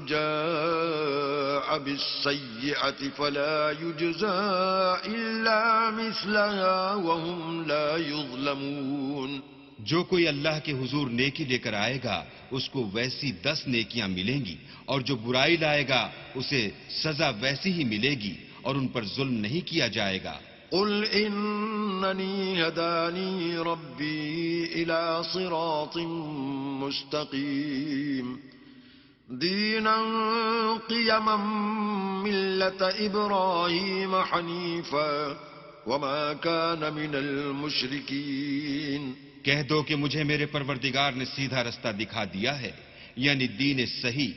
جاء بالسيئة فلا يجزى إلا مثلها وهم لا يظلمون. جو کوئی اللہ کے حضور نیکی لے کر آئے گا اس کو ویسی 10 نیکیاں ملیں گی، اور جو برائی لائے گا اسے سزا ویسی ہی ملے گی، اور ان پر ظلم نہیں کیا جائے گا. قل إنني هداني ربي إلى صراط مستقيم دينا قيما ملة إبراهيم حنيفا وما كان من المشركين. کہہ دو کہ مجھے میرے پروردگار نے سیدھا رستہ دکھا دیا ہے، یعنی دین صحیح،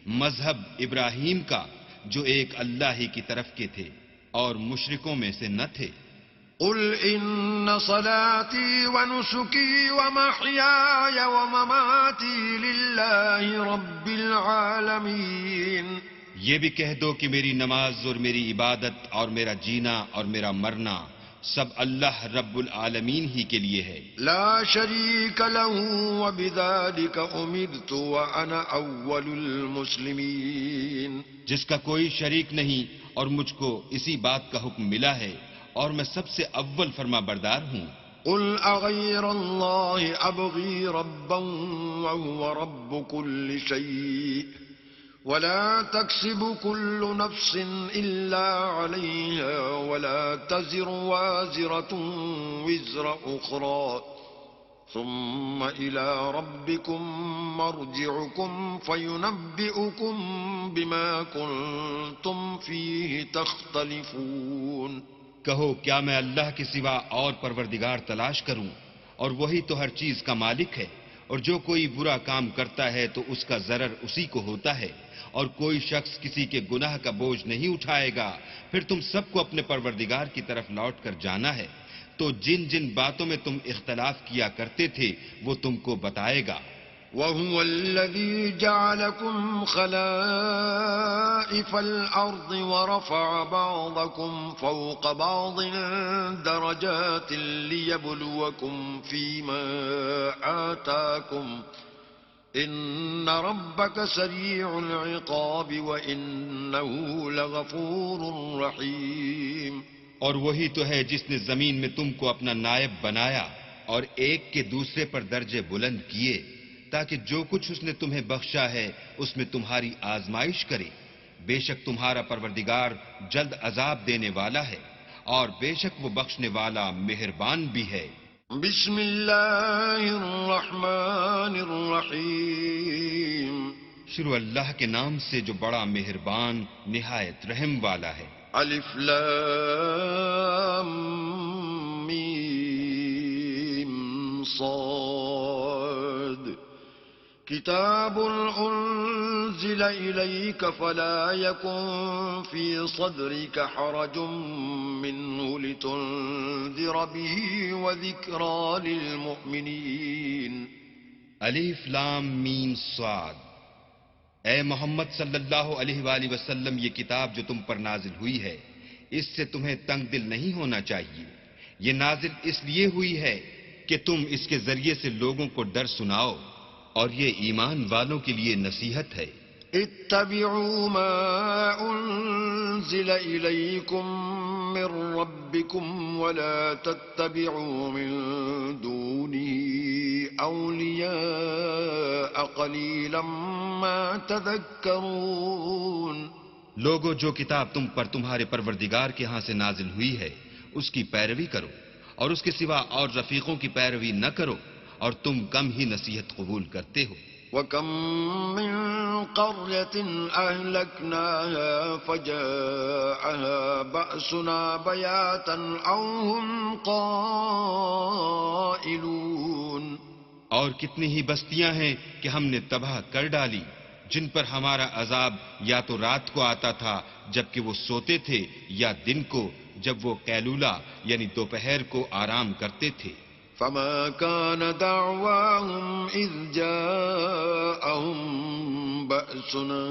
مذہب ابراہیم کا جو ایک اللہ ہی کی طرف کے تھے اور مشرکوں میں سے نہ تھے. قل إن صلاتي ونسكي ومحياي ومماتي لله رب العالمين. یہ بھی کہہ دو کہ میری نماز اور میری عبادت اور میرا جینا اور میرا مرنا سب اللہ رب العالمین ہی کے لیے ہے. لا شريك له وبذلك أمرت وأنا أول المسلمين. جس کا کوئی شریک نہیں اور مجھ کو اسی بات کا حکم ملا ہے اور میں سب سے اول فرما بردار ہوں. قل أغير الله أبغي ربا وهو رب كل شيء ولا تكسب كل نفس إلا عليها ولا تزر وازرة وزر أخرى ثم إلى ربكم مرجعكم فينبئكم بما كنتم فيه تختلفون. کہو کیا میں اللہ کے سوا اور پروردگار تلاش کروں، اور وہی تو ہر چیز کا مالک ہے، اور جو کوئی برا کام کرتا ہے تو اس کا ضرر اسی کو ہوتا ہے، اور کوئی شخص کسی کے گناہ کا بوجھ نہیں اٹھائے گا. پھر تم سب کو اپنے پروردگار کی طرف لوٹ کر جانا ہے، تو جن جن باتوں میں تم اختلاف کیا کرتے تھے وہ تم کو بتائے گا. وَهُوَ الَّذِي جَعَلَكُمْ خَلَائِفَ الْأَرْضِ وَرَفَعَ بَعْضَكُمْ فَوْقَ بَعْضٍ دَرَجَاتٍ لِيَبْلُوَكُمْ فِيمَا آتَاكُمْ إِنَّ رَبَّكَ سَرِيعُ الْعِقَابِ وَإِنَّهُ لَغَفُورٌ رَحِيمٌ. اور وہی تو ہے جس نے زمین میں تم کو اپنا نائب بنایا اور ایک کے دوسرے پر درجے بلند کیے تاکہ جو کچھ اس نے تمہیں بخشا ہے اس میں تمہاری آزمائش کرے. بے شک تمہارا پروردگار جلد عذاب دینے والا ہے اور بے شک وہ بخشنے والا مہربان بھی ہے. بسم اللہ الرحمن الرحیم. شروع اللہ کے نام سے جو بڑا مہربان نہایت رحم والا ہے. الف لام میم صاد. كتاب أنزل إليك فلا يكن في صدرك حرج منه لتنذر به وذكرى للمؤمنين. الف لام میم صاد. اے محمد صلی اللہ علیہ وآلہ وسلم، یہ کتاب جو تم پر نازل ہوئی ہے اس سے تمہیں تنگ دل نہیں ہونا چاہیے. یہ نازل اس لیے ہوئی ہے کہ تم اس کے ذریعے سے لوگوں کو ڈر سناؤ، اور یہ ایمان والوں کے لیے نصیحت ہے. اتبعوا ما انزل الیکم من ربکم ولا تتبعوا من دونه اولیاء قلیلا ما تذکرون. لوگوں، جو کتاب تم پر تمہارے پروردگار کے ہاں سے نازل ہوئی ہے اس کی پیروی کرو، اور اس کے سوا اور رفیقوں کی پیروی نہ کرو، اور تم کم ہی نصیحت قبول کرتے ہو. وَكَم مِّن قَرْيَةٍ أَهْلَكْنَاهَا فَجَاءَهَا بَأْسُنَا بَيَاتًا أَوْ هُمْ قَائِلُونَ. اور کتنی ہی بستیاں ہیں کہ ہم نے تباہ کر ڈالی جن پر ہمارا عذاب یا تو رات کو آتا تھا جبکہ وہ سوتے تھے، یا دن کو جب وہ قیلولہ یعنی دوپہر کو آرام کرتے تھے. فما كان دعواهم إذ جاءهم بأسنا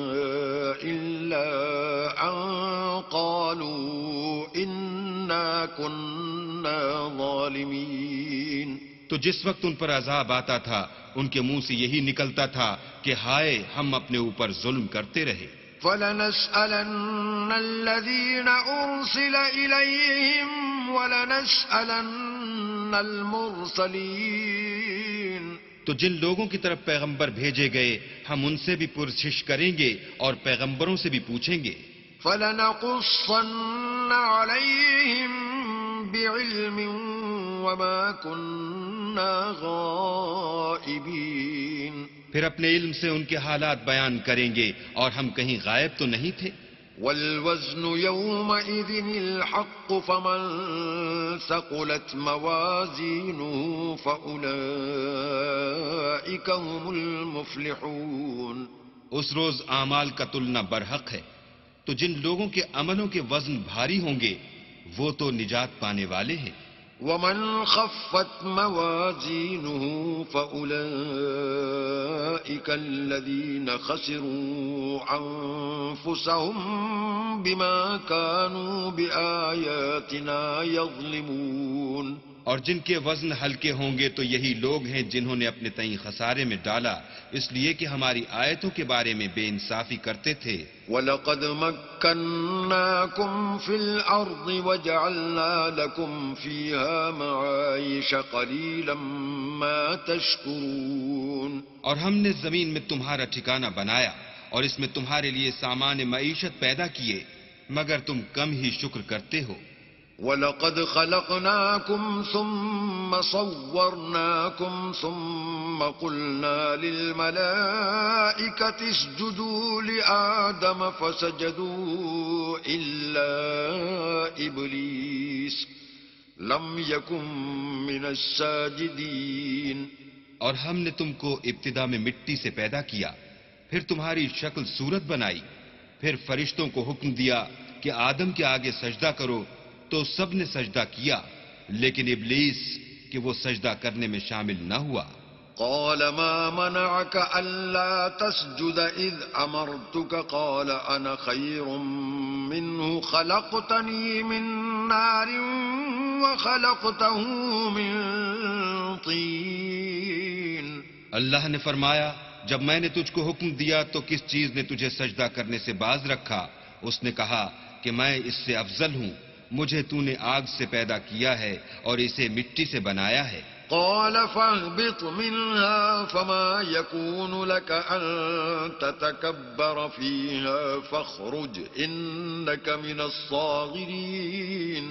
إلا أن قالوا إنا كنا ظالمين. تو جس وقت ان پر عذاب آتا تھا ان کے منہ سے یہی نکلتا تھا کہ ہائے ہم اپنے اوپر ظلم کرتے رہے۔ فَلَنَسْأَلَنَّ الَّذِينَ أُرْسِلَ إِلَيْهِمْ وَلَنَسْأَلَنَّ الْمُرْسَلِينَ، تو جن لوگوں کی طرف پیغمبر بھیجے گئے ہم ان سے بھی پرسش کریں گے اور پیغمبروں سے بھی پوچھیں گے۔ فَلَنَقُصَّنَّ عَلَيْهِمْ بِعِلْمٍ وَمَا كُنَّا غَائِبِينَ، پھر اپنے علم سے ان کے حالات بیان کریں گے اور ہم کہیں غائب تو نہیں تھے۔ وَالْوَزْنُ يَوْمَئِذٍ الْحَقُّ فَمَنْ ثَقُلَتْ مَوَازِينُهُ فَأُولَئِكَ هُمُ الْمُفْلِحُونَ، اس روز اعمال کا تلنا برحق ہے، تو جن لوگوں کے عملوں کے وزن بھاری ہوں گے وہ تو نجات پانے والے ہیں۔ وَمَنْ خَفَّتْ مَوَازِينُهُ فَأُولَئِكَ الَّذِينَ خَسِرُوا أَنفُسَهُمْ بِمَا كَانُوا بِآيَاتِنَا يَظْلِمُونَ، اور جن کے وزن ہلکے ہوں گے تو یہی لوگ ہیں جنہوں نے اپنے تئیں خسارے میں ڈالا اس لیے کہ ہماری آیتوں کے بارے میں بے انصافی کرتے تھے۔ وَلَقَدْ مَكَّنَّاكُمْ فِي الْأَرْضِ وَجَعَلْنَا لَكُمْ فِيهَا مَعَايِشَ قَلِيلًا مَا تَشْكُرُونَ، اور ہم نے زمین میں تمہارا ٹھکانہ بنایا اور اس میں تمہارے لیے سامان معیشت پیدا کیے مگر تم کم ہی شکر کرتے ہو۔ وَلَقَدْ خَلَقْنَاكُمْ ثُمَّ صَوَّرْنَاكُمْ ثُمَّ قُلْنَا لِلْمَلَائِكَةِ اسْجُدُوا لِآدَمَ فَسَجَدُوا إِلَّا إِبْلِيسَ لَمْ يَكُنْ مِنَ السَّاجِدِينَ، اور ہم نے تم کو ابتدا میں مٹی سے پیدا کیا، پھر تمہاری شکل صورت بنائی، پھر فرشتوں کو حکم دیا کہ آدم کے آگے سجدہ کرو تو سب نے سجدہ کیا لیکن ابلیس کہ وہ سجدہ کرنے میں شامل نہ ہوا۔ قال ما منعك ألا تسجد إذ أمرتك قال أنا خير منه خلقتني من نار وخلقته من طين، اللہ نے فرمایا جب میں نے تجھ کو حکم دیا تو کس چیز نے تجھے سجدہ کرنے سے باز رکھا؟ اس نے کہا کہ میں اس سے افضل ہوں، مجھے تو نے آگ سے پیدا کیا ہے اور اسے مٹی سے بنایا ہے۔ قال فاهبط منها فما يكون لك أن تتكبر فيها فاخرج إنك من الصاغرين،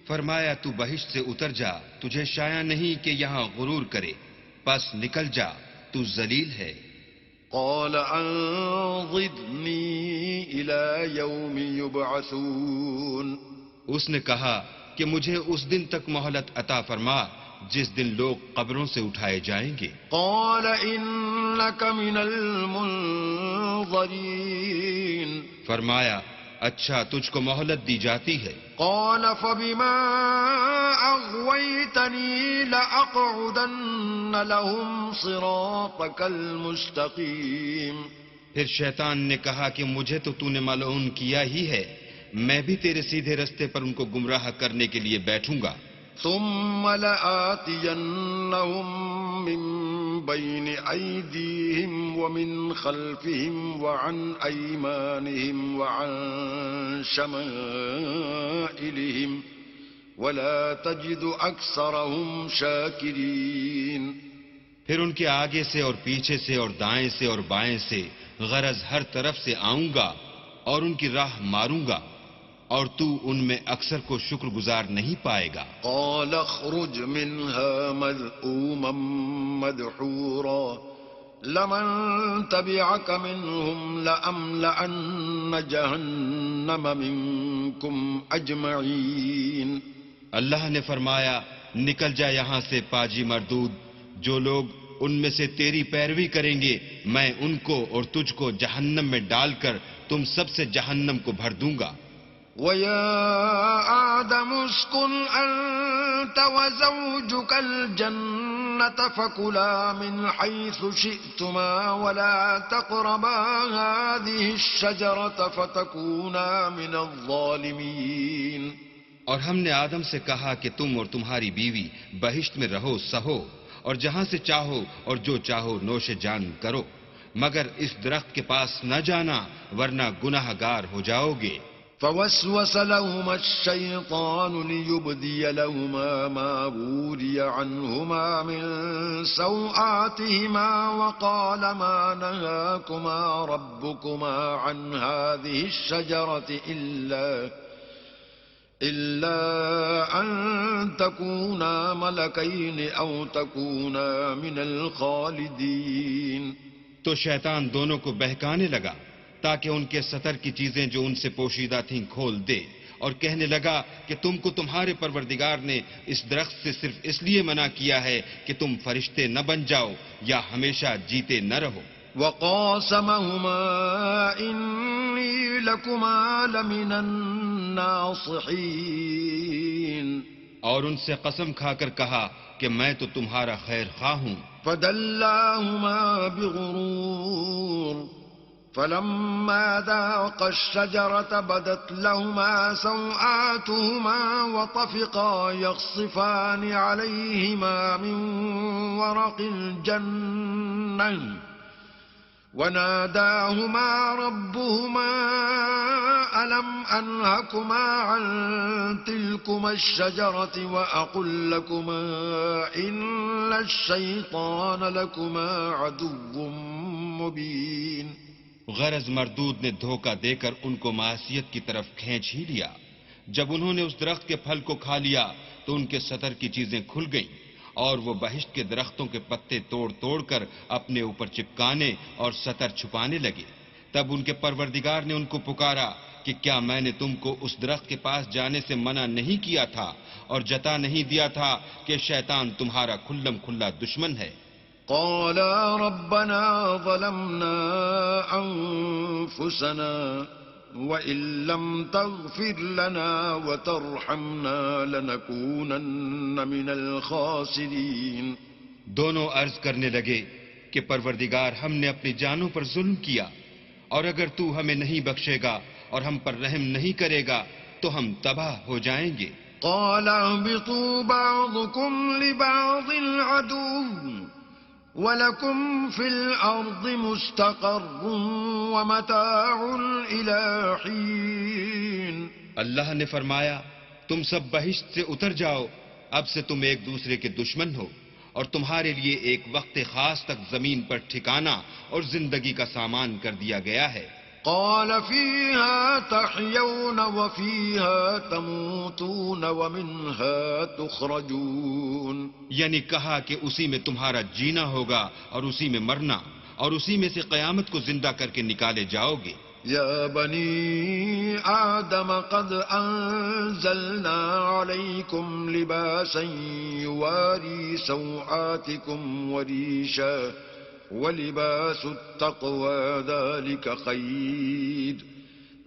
فرمایا تو بہشت سے اتر جا، تجھے شایع نہیں کہ یہاں غرور کرے، پس نکل جا، تو ذلیل ہے۔ قال أنظرني إلى يوم يبعثون، اس نے کہا کہ مجھے اس دن تک مہلت عطا فرما جس دن لوگ قبروں سے اٹھائے جائیں گے۔ قال إنك من المنظرين، فرمایا اچھا تجھ کو مہلت دی جاتی ہے۔ قال فبما أغويتني لأقعدن لهم صراطك المستقيم، پھر شیطان نے کہا کہ مجھے تو نے ملعون کیا ہی ہے، میں بھی تیرے سیدھے رستے پر ان کو گمراہ کرنے کے لیے بیٹھوں گا۔ ثم لآتينهم من بين أيديهم ومن خلفهم وعن أيمانهم وعن شمائلهم ولا تجد أكثرهم شاكرين، پھر ان کے آگے سے اور پیچھے سے اور دائیں سے اور بائیں سے، غرض ہر طرف سے آؤں گا اور ان کی راہ ماروں گا اور تو ان میں اکثر کو شکر گزار نہیں پائے گا۔ قال اخرج منها مذءوما مدحورا لمن تبعك منهم لأملأن جهنم منكم أجمعين، اللہ نے فرمایا نکل جا یہاں سے پاجی مردود، جو لوگ ان میں سے تیری پیروی کریں گے میں ان کو اور تجھ کو جہنم میں ڈال کر تم سب سے جہنم کو بھر دوں گا۔ وَيَا آدَمُ اسْكُنْ أَنْتَ وَزَوْجُكَ الْجَنَّةَ فَكُلَا مِنْ حَيْثُ شِئْتُمَا وَلَا تَقْرَبَا هَذِهِ الشَّجَرَةَ فَتَكُونَا مِنَ الظَّالِمِينَ، اور ہم نے آدم سے کہا کہ تم اور تمہاری بیوی بہشت میں رہو سہو اور جہاں سے چاہو اور جو چاہو نوش جان کرو، مگر اس درخت کے پاس نہ جانا ورنہ گناہ گار ہو جاؤ گے۔ فوسوس لهما الشيطان ليبدي لهما ما وري عنهما من سوآتهما وقال ما نهاكما ربكما عن هذه الشجرة إلا أن تكونا ملكين أو تكونا من الخالدين۔ تو شیطان دونوں کو بہکانے لگا تاکہ ان کے ستر کی چیزیں جو ان سے پوشیدہ تھیں کھول دے، اور کہنے لگا کہ تم کو تمہارے پروردگار نے اس درخت سے صرف اس لیے منع کیا ہے کہ تم فرشتے نہ بن جاؤ یا ہمیشہ جیتے نہ رہو۔ وقاسمهما إني لكما لمن الناصحين، اور ان سے قسم کھا کر کہا کہ میں تو تمہارا خیر خواہ ہوں۔ فدلاهما بغرور فلما ذاقا الشجرة بدت لهما سوآتهما وطفقا يخصفان عليهما من ورق الجنة وناداهما ربهما ألم أنهكما عن تلكما الشجرة وأقل لكما إن الشيطان لكما عدو مبين۔ غرض مردود نے دھوکہ دے کر ان کو معصیت کی طرف کھینچ ہی لیا۔ جب انہوں نے اس درخت کے پھل کو کھا لیا تو ان کے ستر کی چیزیں کھل گئیں اور وہ بہشت کے درختوں کے پتے توڑ توڑ کر اپنے اوپر چپکانے اور ستر چھپانے لگے۔ تب ان کے پروردگار نے ان کو پکارا کہ کیا میں نے تم کو اس درخت کے پاس جانے سے منع نہیں کیا تھا اور جتا نہیں دیا تھا کہ شیطان تمہارا کھلم کھلا دشمن ہے؟ قالا ربنا ظلمنا أنفسنا وإن لم تغفر لنا وترحمنا لنكونن من الخاسرين۔ دونوں عرض کرنے لگے کہ پروردگار ہم نے اپنی جانوں پر ظلم کیا، اور اگر تو ہمیں نہیں بخشے گا اور ہم پر رحم نہیں کرے گا تو ہم تباہ ہو جائیں گے۔ قال اهبطوا بعضكم لبعض عدو وَلَكُمْ فِي الْأَرْضِ مُسْتَقَرٌّ وَمَتَاعٌ إِلَىٰ حِينٍ۔ اللہ نے فرمایا تم سب بہشت سے اتر جاؤ، اب سے تم ایک دوسرے کے دشمن ہو، اور تمہارے لیے ایک وقت خاص تک زمین پر ٹھکانہ اور زندگی کا سامان کر دیا گیا ہے۔ قال فيها تحيون وفيها تموتون ومنها تخرجون۔ یعنی کہا کہ اسی میں تمہارا جینا ہوگا اور اسی میں مرنا، اور اسی میں سے قیامت کو زندہ کر کے نکالے جاؤ گے۔ يا بني آدم قد أنزلنا عليكم لباسا يواري سوآتكم وريشا ولباس التقوى ذلك خير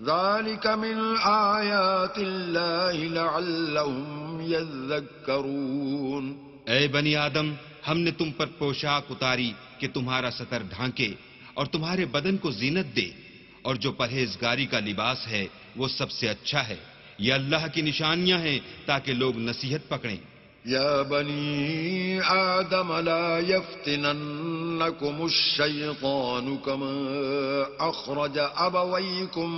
ذلك من آيات الله لعلهم يذكرون۔ اے بنی آدم، ہم نے تم پر پوشاک اتاری کہ تمہارا ستر ڈھانکے اور تمہارے بدن کو زینت دے، اور جو پرہیزگاری کا لباس ہے وہ سب سے اچھا ہے۔ یہ اللہ کی نشانیاں ہیں تاکہ لوگ نصیحت پکڑیں۔ يا بني آدم لا يفتننكم الشيطان كما أخرج أبويكم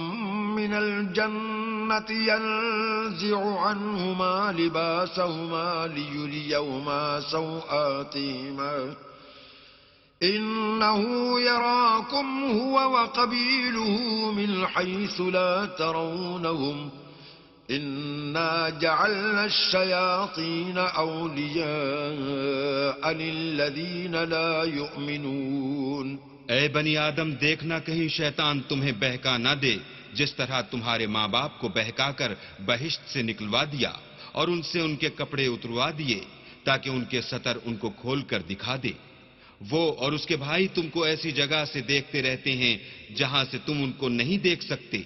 من الجنة ينزع عنهما لباسهما ليريهما سوآتهما إنه يراكم هو وقبيله من حيث لا ترونهم إنا جعلنا الشياطين أولياء للذين لا يؤمنون۔ اے بنی آدم، دیکھنا کہیں شیطان تمہیں بہکا نہ دے جس طرح تمہارے ماں باپ کو بہکا کر بہشت سے نکلوا دیا اور ان سے ان کے کپڑے اتروا دیے تاکہ ان کے ستر ان کو کھول کر دکھا دے۔ وہ اور اس کے بھائی تم کو ایسی جگہ سے دیکھتے رہتے ہیں جہاں سے تم ان کو نہیں دیکھ سکتے۔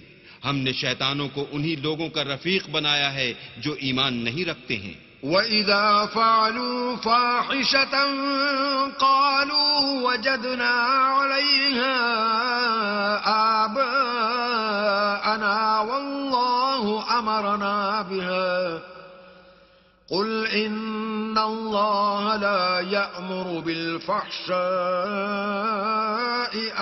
ہم نے شیطانوں کو انہی لوگوں کا رفیق بنایا ہے جو ایمان نہیں رکھتے ہیں۔ وَإِذَا فَعَلُوا فَاحِشَةً قَالُوا وَجَدْنَا عَلَيْهَا آبَاءَنَا وَاللَّهُ أَمَرَنَا بِهَا قل إن الله لا يأمر بالفحشاء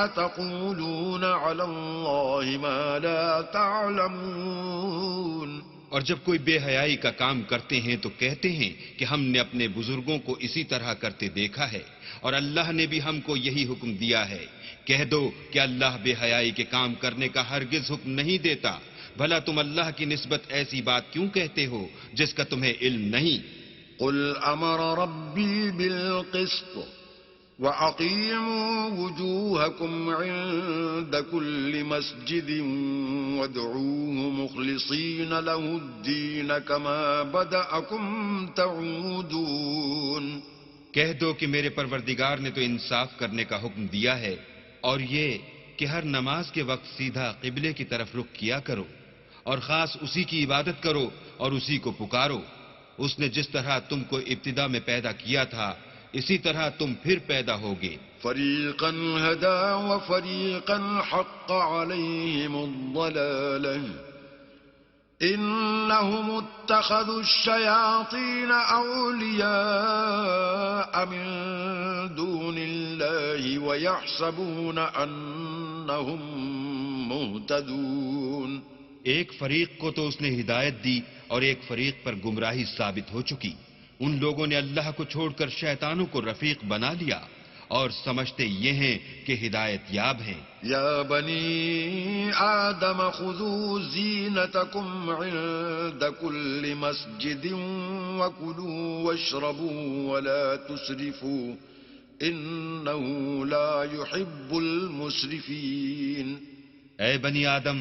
أتقولون على الله ما لا تعلمون. اور جب کوئی بے حیائی کا کام کرتے ہیں تو کہتے ہیں کہ ہم نے اپنے بزرگوں کو اسی طرح کرتے دیکھا ہے اور اللہ نے بھی ہم کو یہی حکم دیا ہے. کہہ دو کہ اللہ بے حیائی کے کام کرنے کا ہرگز حکم نہیں دیتا. بھلا تم اللہ کی نسبت ایسی بات کیوں کہتے ہو جس کا تمہیں علم نہیں؟ قل امر ربی بالقسط وَأَقِيمُوا وُجُوهَكُمْ عِندَ كُلِّ مَسْجِدٍ وَادْعُوهُ مُخْلِصِينَ لَهُ الدِّينَ كَمَا بَدَأَكُمْ تَعُودُونَ. کہہ دو کہ میرے پروردگار نے تو انصاف کرنے کا حکم دیا ہے اور یہ کہ ہر نماز کے وقت سیدھا قبلے کی طرف رخ کیا کرو اور خاص اسی کی عبادت کرو اور اسی کو پکارو. اس نے جس طرح تم کو ابتدا میں پیدا کیا تھا اسی طرح تم پھر پیدا ہوگے. فریقا ہدا وفریقا حق علیہم الضلالہ انہم اتخذوا الشیاطین اولیاء من دون اللہ ویحسبون انہم مہتدون. ایک فریق کو تو اس نے ہدایت دی اور ایک فریق پر گمراہی ثابت ہو چکی. ان لوگوں نے اللہ کو چھوڑ کر شیطانوں کو رفیق بنا لیا اور سمجھتے یہ ہیں کہ ہدایت یاب ہیں. یا بنی آدم خذوا زینتکم عند کل مسجد وکلوا واشربوا ولا تسرفوا انه لا يحب المسرفین. اے بنی آدم،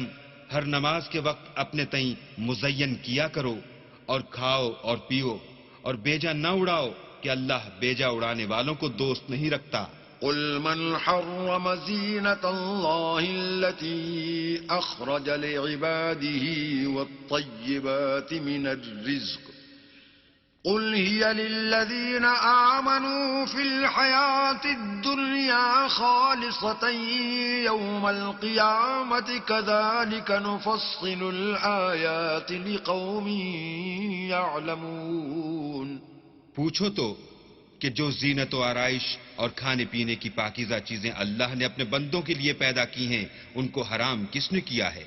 ہر نماز کے وقت اپنے تئیں مزین کیا کرو اور کھاؤ اور پیو اور بیجا نہ اڑاؤ کہ اللہ بیجا اڑانے والوں کو دوست نہیں رکھتا. قل من حرم زینة اللہ التي اخرج لعباده والطیبات من الرزق قل هي للذین آمنوا في الحياة الدنيا خالصة يوم القيامة كذلك نفصل الآيات لقوم يعلمون. پوچھو تو کہ جو زینت و آرائش اور کھانے پینے کی پاکیزہ چیزیں اللہ نے اپنے بندوں کے لیے پیدا کی ہیں ان کو حرام کس نے کیا ہے؟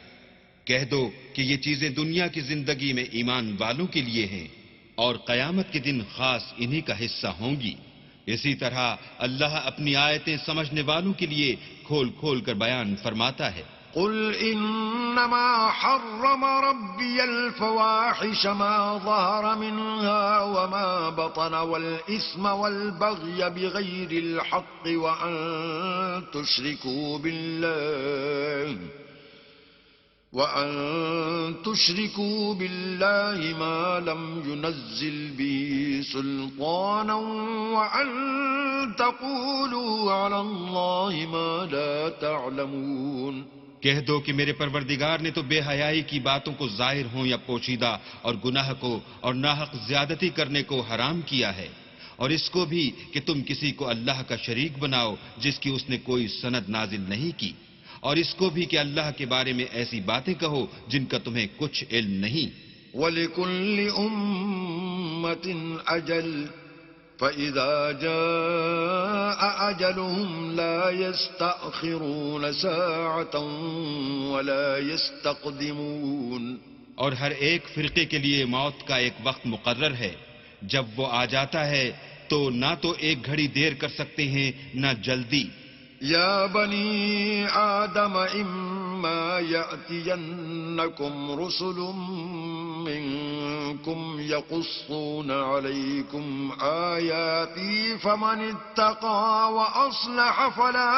کہہ دو کہ یہ چیزیں دنیا کی زندگی میں ایمان والوں کے لیے ہیں اور قیامت کے دن خاص انہی کا حصہ ہوں گی. اسی طرح اللہ اپنی آیتیں سمجھنے والوں کے لیے کھول کھول کر بیان فرماتا ہے. قل انما حرم ربي الفواحش ما ظهر منها وما بطن والإثم والبغي بغير الحق وأن تشركوا بالله ما لم ينزل به سلطانا وأن تقولوا على الله ما لا تعلمون. کہہ دو کہ میرے پروردگار نے تو بے حیائی کی باتوں کو ظاہر ہوں یا پوشیدہ اور گناہ کو اور ناحق زیادتی کرنے کو حرام کیا ہے اور اس کو بھی کہ تم کسی کو اللہ کا شریک بناؤ جس کی اس نے کوئی سند نازل نہیں کی اور اس کو بھی کہ اللہ کے بارے میں ایسی باتیں کہو جن کا تمہیں کچھ علم نہیں. وَلِكُلِّ أُمَّةٍ أَجَلٌ فَإِذَا جَاءَ أَجَلُهُمْ لَا يَسْتَأْخِرُونَ سَاعَةً وَلَا يَسْتَقْدِمُونَ. اور ہر ایک فرقے کے لیے موت کا ایک وقت مقرر ہے. جب وہ آ جاتا ہے تو نہ تو ایک گھڑی دیر کر سکتے ہیں نہ جلدی. یا بنی آدم اما یأتینکم رسل منکم یقصون علیکم آیاتی فمن اتقى وأصلح فلا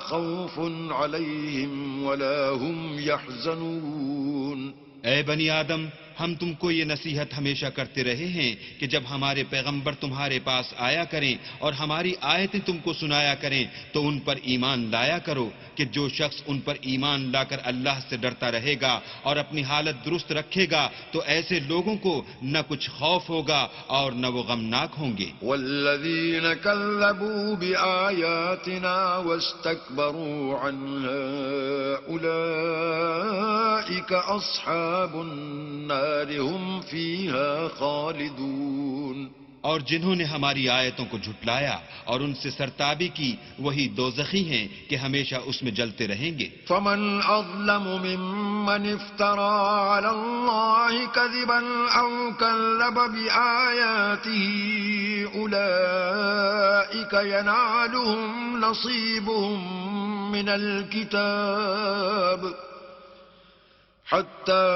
خوف علیہم ولا هم یحزنون. اے بنی آدم، ہم تم کو یہ نصیحت ہمیشہ کرتے رہے ہیں کہ جب ہمارے پیغمبر تمہارے پاس آیا کریں اور ہماری آیتیں تم کو سنایا کریں تو ان پر ایمان لایا کرو کہ جو شخص ان پر ایمان لا کر اللہ سے ڈرتا رہے گا اور اپنی حالت درست رکھے گا تو ایسے لوگوں کو نہ کچھ خوف ہوگا اور نہ وہ غمناک ہوں گے. والذين كذبوا بآياتنا واستكبروا عنها أولئك أصحاب النار هم فيها خالدون. اور جنہوں نے ہماری آیتوں کو جھٹلایا اور ان سے سرتابی کی وہی دوزخی ہیں کہ ہمیشہ اس میں جلتے رہیں گے. فمن أظلم ممن افترى على الله كذبا أو كذب بآياته أولئك ينالهم نصيبهم من الكتاب حتى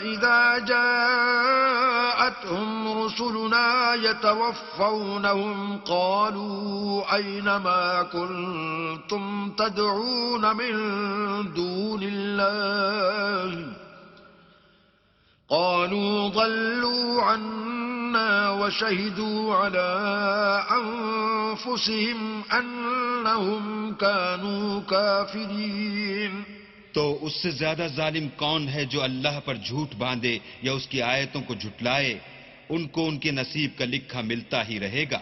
إذا جاءتهم رسلنا يتوفونهم قالوا أين ما كنتم تدعون من دون الله قالوا ضلوا عنا وشهدوا على أنفسهم أنهم كانوا كافرين. تو اس سے زیادہ ظالم کون ہے جو اللہ پر جھوٹ باندھے یا اس کی آیتوں کو جھٹلائے؟ ان کو ان کے نصیب کا لکھا ملتا ہی رہے گا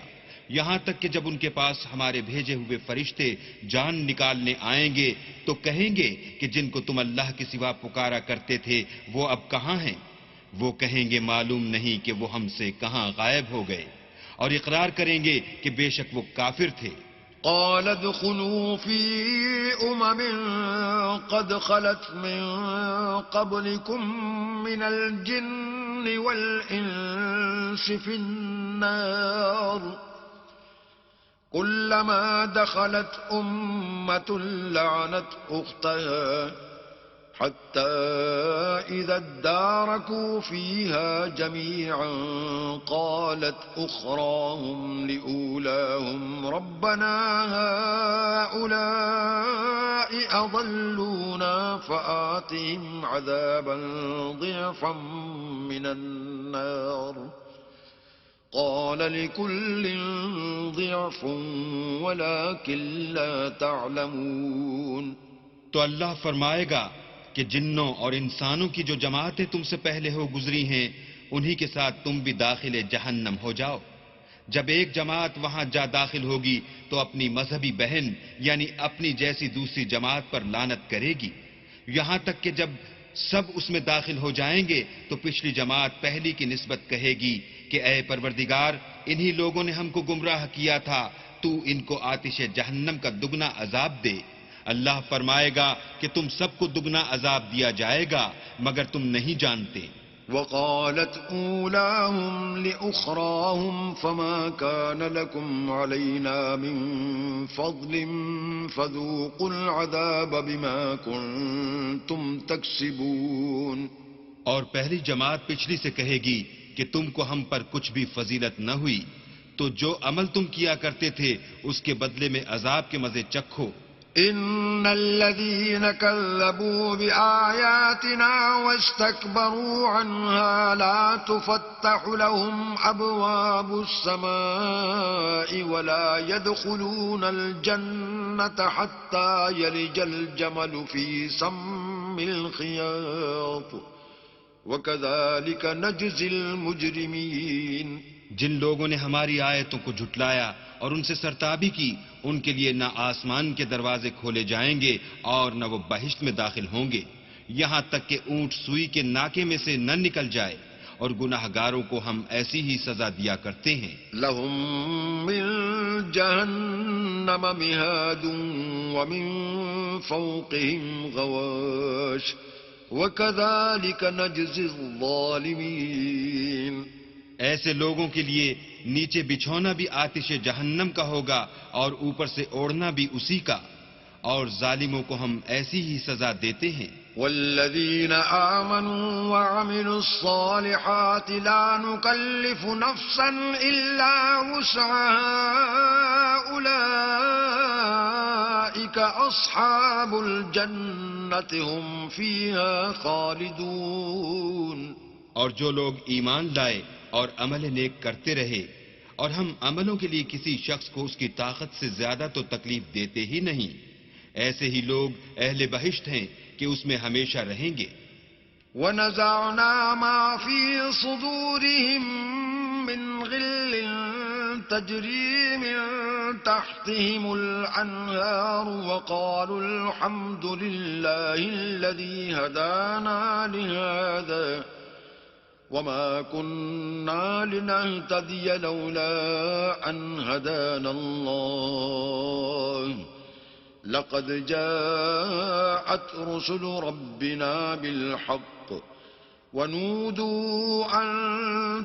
یہاں تک کہ جب ان کے پاس ہمارے بھیجے ہوئے فرشتے جان نکالنے آئیں گے تو کہیں گے کہ جن کو تم اللہ کے سوا پکارا کرتے تھے وہ اب کہاں ہیں؟ وہ کہیں گے معلوم نہیں کہ وہ ہم سے کہاں غائب ہو گئے، اور اقرار کریں گے کہ بے شک وہ کافر تھے. قال ادخلوا في قد خلت من قبلكم من الجن والإنس في النار كلما دخلت أمة لعنت أختها حتى إذا اداركوا فيها جميعا قالت أخراهم لأولاهم ربنا هؤلاء أضلونا فآتهم عذابا ضعفا من النار قال لكل ضعف ولكن لا تعلمون. تو اللہ فرمائے گا کہ جنوں اور انسانوں کی جو جماعتیں تم سے پہلے ہو گزری ہیں انہی کے ساتھ تم بھی داخل جہنم ہو جاؤ. جب ایک جماعت وہاں جا داخل ہوگی تو اپنی مذہبی بہن یعنی اپنی جیسی دوسری جماعت پر لعنت کرے گی، یہاں تک کہ جب سب اس میں داخل ہو جائیں گے تو پچھلی جماعت پہلی کی نسبت کہے گی کہ اے پروردگار انہی لوگوں نے ہم کو گمراہ کیا تھا، تو ان کو آتش جہنم کا دگنا عذاب دے. اللہ فرمائے گا کہ تم سب کو دگنا عذاب دیا جائے گا مگر تم نہیں جانتے. وقالت أولاهم لأخراهم فما كان لكم علينا من فضل فذوقوا العذاب بما كنتم تكسبون. اور پہلی جماعت پچھلی سے کہے گی کہ تم کو ہم پر کچھ بھی فضیلت نہ ہوئی، تو جو عمل تم کیا کرتے تھے اس کے بدلے میں عذاب کے مزے چکھو. إن الذين كذبوا بآياتنا واستكبروا عنها لا تفتح لهم أبواب السماء ولا يدخلون الجنة حتى يلج الجمل في سم الخياط وكذلك نجزي المجرمين. جن لوگوں نے ہماری آیتوں کو جھٹلایا اور ان سے سرتابی کی ان کے لیے نہ آسمان کے دروازے کھولے جائیں گے اور نہ وہ بہشت میں داخل ہوں گے یہاں تک کہ اونٹ سوئی کے ناکے میں سے نہ نکل جائے، اور گناہ گاروں کو ہم ایسی ہی سزا دیا کرتے ہیں. لهم من جہنم مہاد ومن فوقهم غواش وكذلك نجزي الظالمين. ایسے لوگوں کے لیے نیچے بچھونا بھی آتش جہنم کا ہوگا اور اوپر سے اوڑھنا بھی اسی کا، اور ظالموں کو ہم ایسی ہی سزا دیتے ہیں. والذین آمنوا وعملوا الصالحات لا نکلف نفسا الا وسعها اولئک اصحاب الجنة هم فيها خالدون. اور جو لوگ ایمان لائے اور عمل نیک کرتے رہے اور ہم عملوں کے لیے کسی شخص کو اس کی طاقت سے زیادہ تو تکلیف دیتے ہی نہیں، ایسے ہی لوگ اہل بہشت ہیں کہ اس میں ہمیشہ رہیں گے۔ ونزعنا ما في صدورهم من غل تجري من تحتهم الأنهار وقالوا الحمد لله الذي هدانا لهذا وما كنا لنهتدي لولا أن هدانا الله لقد جاءت رسل ربنا بالحق ونودوا أن